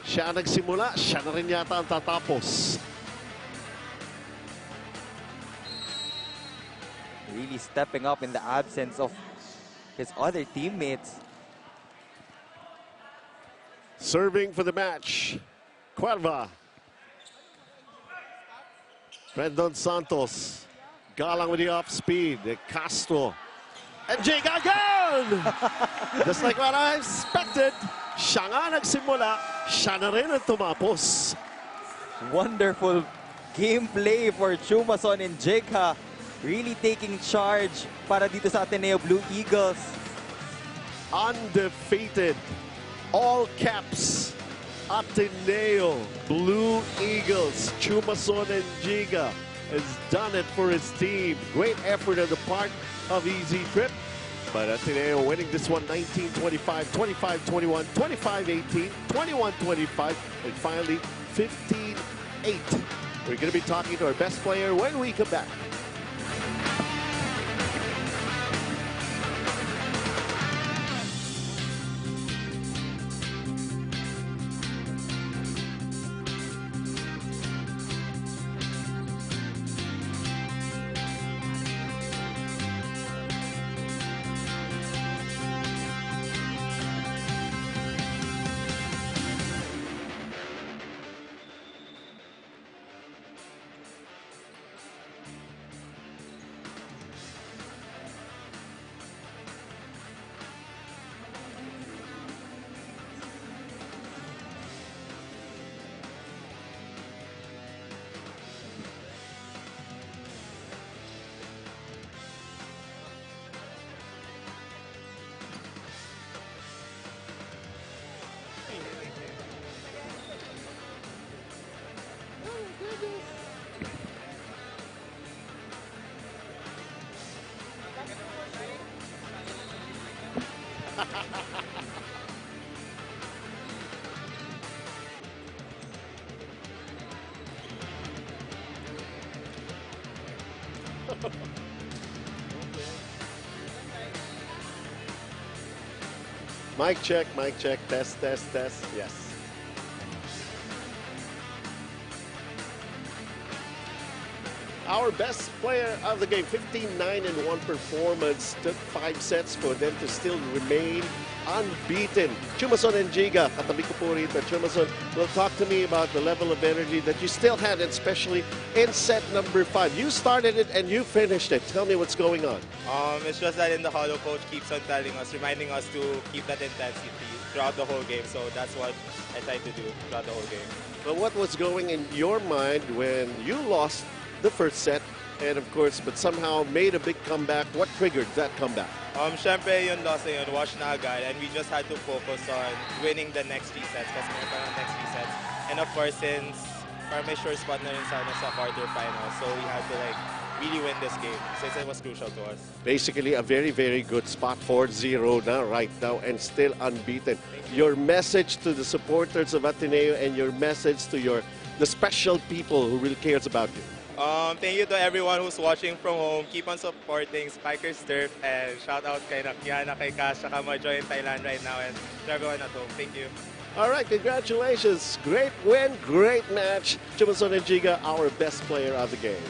C: Siya nagsimula, siya na rin yata ang tatapos.
E: Really stepping up in the absence of his other teammates.
C: Serving for the match, Cuerva. Brandon Santos. Galang with the off speed. Castro. And Jake again! Just like what I expected. Siya nga nagsimula, siya na rin ang tumapos.
E: Wonderful gameplay for Chumason and Jekha. Really taking charge para dito sa Ateneo Blue Eagles.
C: Undefeated. All caps. Ateneo Blue Eagles. Chumason and Giga has done it for his team. Great effort on the part of EASYTRIP. But Ateneo winning this one 19-25, 25-21, 25-18, 21-25, and finally 15-8. We're going to be talking to our best player when we come back. Mic check, test, test, test. Yes. Our best player of the game, 15-9-1 performance. Took 5 sets for them to still remain unbeaten. Chumason and Giga, katabi ko po rito. Chumason will talk to me about the level of energy that you still had, especially in set number 5. You started it and you finished it. Tell me what's going on.
K: It's just that in the hollow, coach keeps on telling us, reminding us to keep that intensity throughout the whole game. So that's what I tried to do throughout the whole game.
C: Well, what was going in your mind when you lost the first set, and of course, but somehow made a big comeback? What triggered that comeback?
K: Syempre yung loss na yun, wash na agad, and we just had to focus on winning the next 3 sets kasi meron pa ng next 3 sets. And of course, since para may sure spot na rin sana sa quarterfinals, so we had to like really win this game since it was crucial to us.
C: Basically, a very, very good spot. 4-0 now, right now, and still unbeaten. Your message to the supporters of Ateneo and your message to the special people who really cares about you.
K: Thank you to everyone who's watching from home. Keep on supporting Spikers Turf, and shout out kay Nakiana, kay Cash, saka Majoy in Thailand right now, and to everyone at home. Thank you.
C: All right, congratulations. Great win, great match. Chumason and Giga, our best player of the game.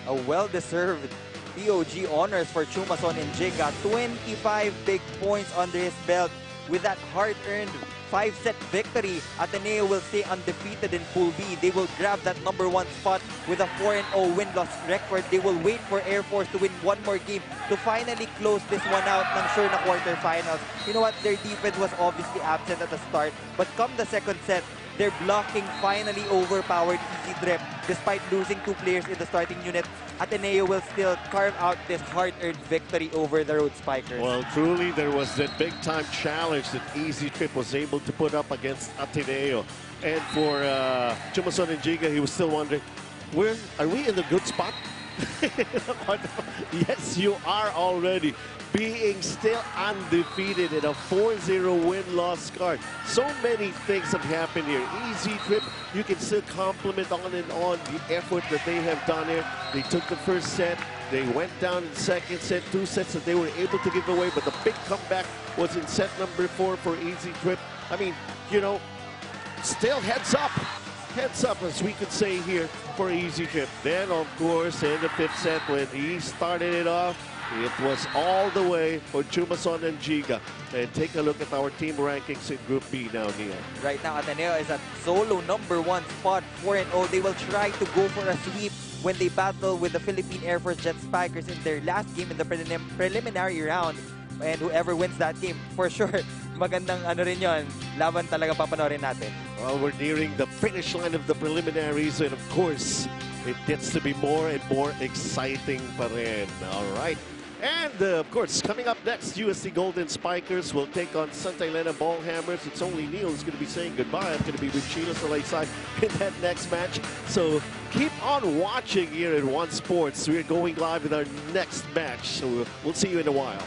E: A well-deserved POG honors for Chumason and Giga. 25 big points under his belt. With that hard-earned 5-set victory, Ateneo will stay undefeated in Pool B. They will grab that #1 spot with a 4-0 win-loss record. They will wait for Air Force to win one more game to finally close this one out ng sure na quarterfinals. You know what? Their defense was obviously absent at the start, but come the second set, their blocking finally overpowered EasyTrip. Despite losing 2 players in the starting unit, Ateneo will still carve out this hard-earned victory over the Road Spikers.
C: Well, truly, there was that big-time challenge that EasyTrip was able to put up against Ateneo. And for Chumason and Giga, he was still wondering, are we in the good spot? Yes, you are already. Being still undefeated in a 4-0 win-loss card. So many things have happened here. EasyTrip, you can still compliment on and on the effort that they have done here. They took the first set, they went down in the second set, 2 sets that they were able to give away, but the big comeback was in set number 4 for EasyTrip. I mean, you know, still heads up. Heads up, as we could say here, for EasyTrip. Then, of course, in the 5th set, when he started it off, it was all the way for Chumason and Giga. And take a look at our team rankings in Group B now, Neil.
E: Right now, Ateneo is at solo #1 spot, 4-0. They will try to go for a sweep when they battle with the Philippine Air Force Jet Spikers in their last game in the preliminary round. And whoever wins that game, for sure, magandang ano rin yun, laban talaga papanorin natin.
C: Well, we're nearing the finish line of the preliminaries, and of course, it gets to be more and more exciting pa rin. All right. And, of course, coming up next, USC Golden Spikers will take on Santa Elena Ballhammers. It's only Neil who's going to be saying goodbye. I'm going to be with Sheila Salaysay in that next match. So keep on watching here at One Sports. We're going live with our next match. So we'll see you in a while.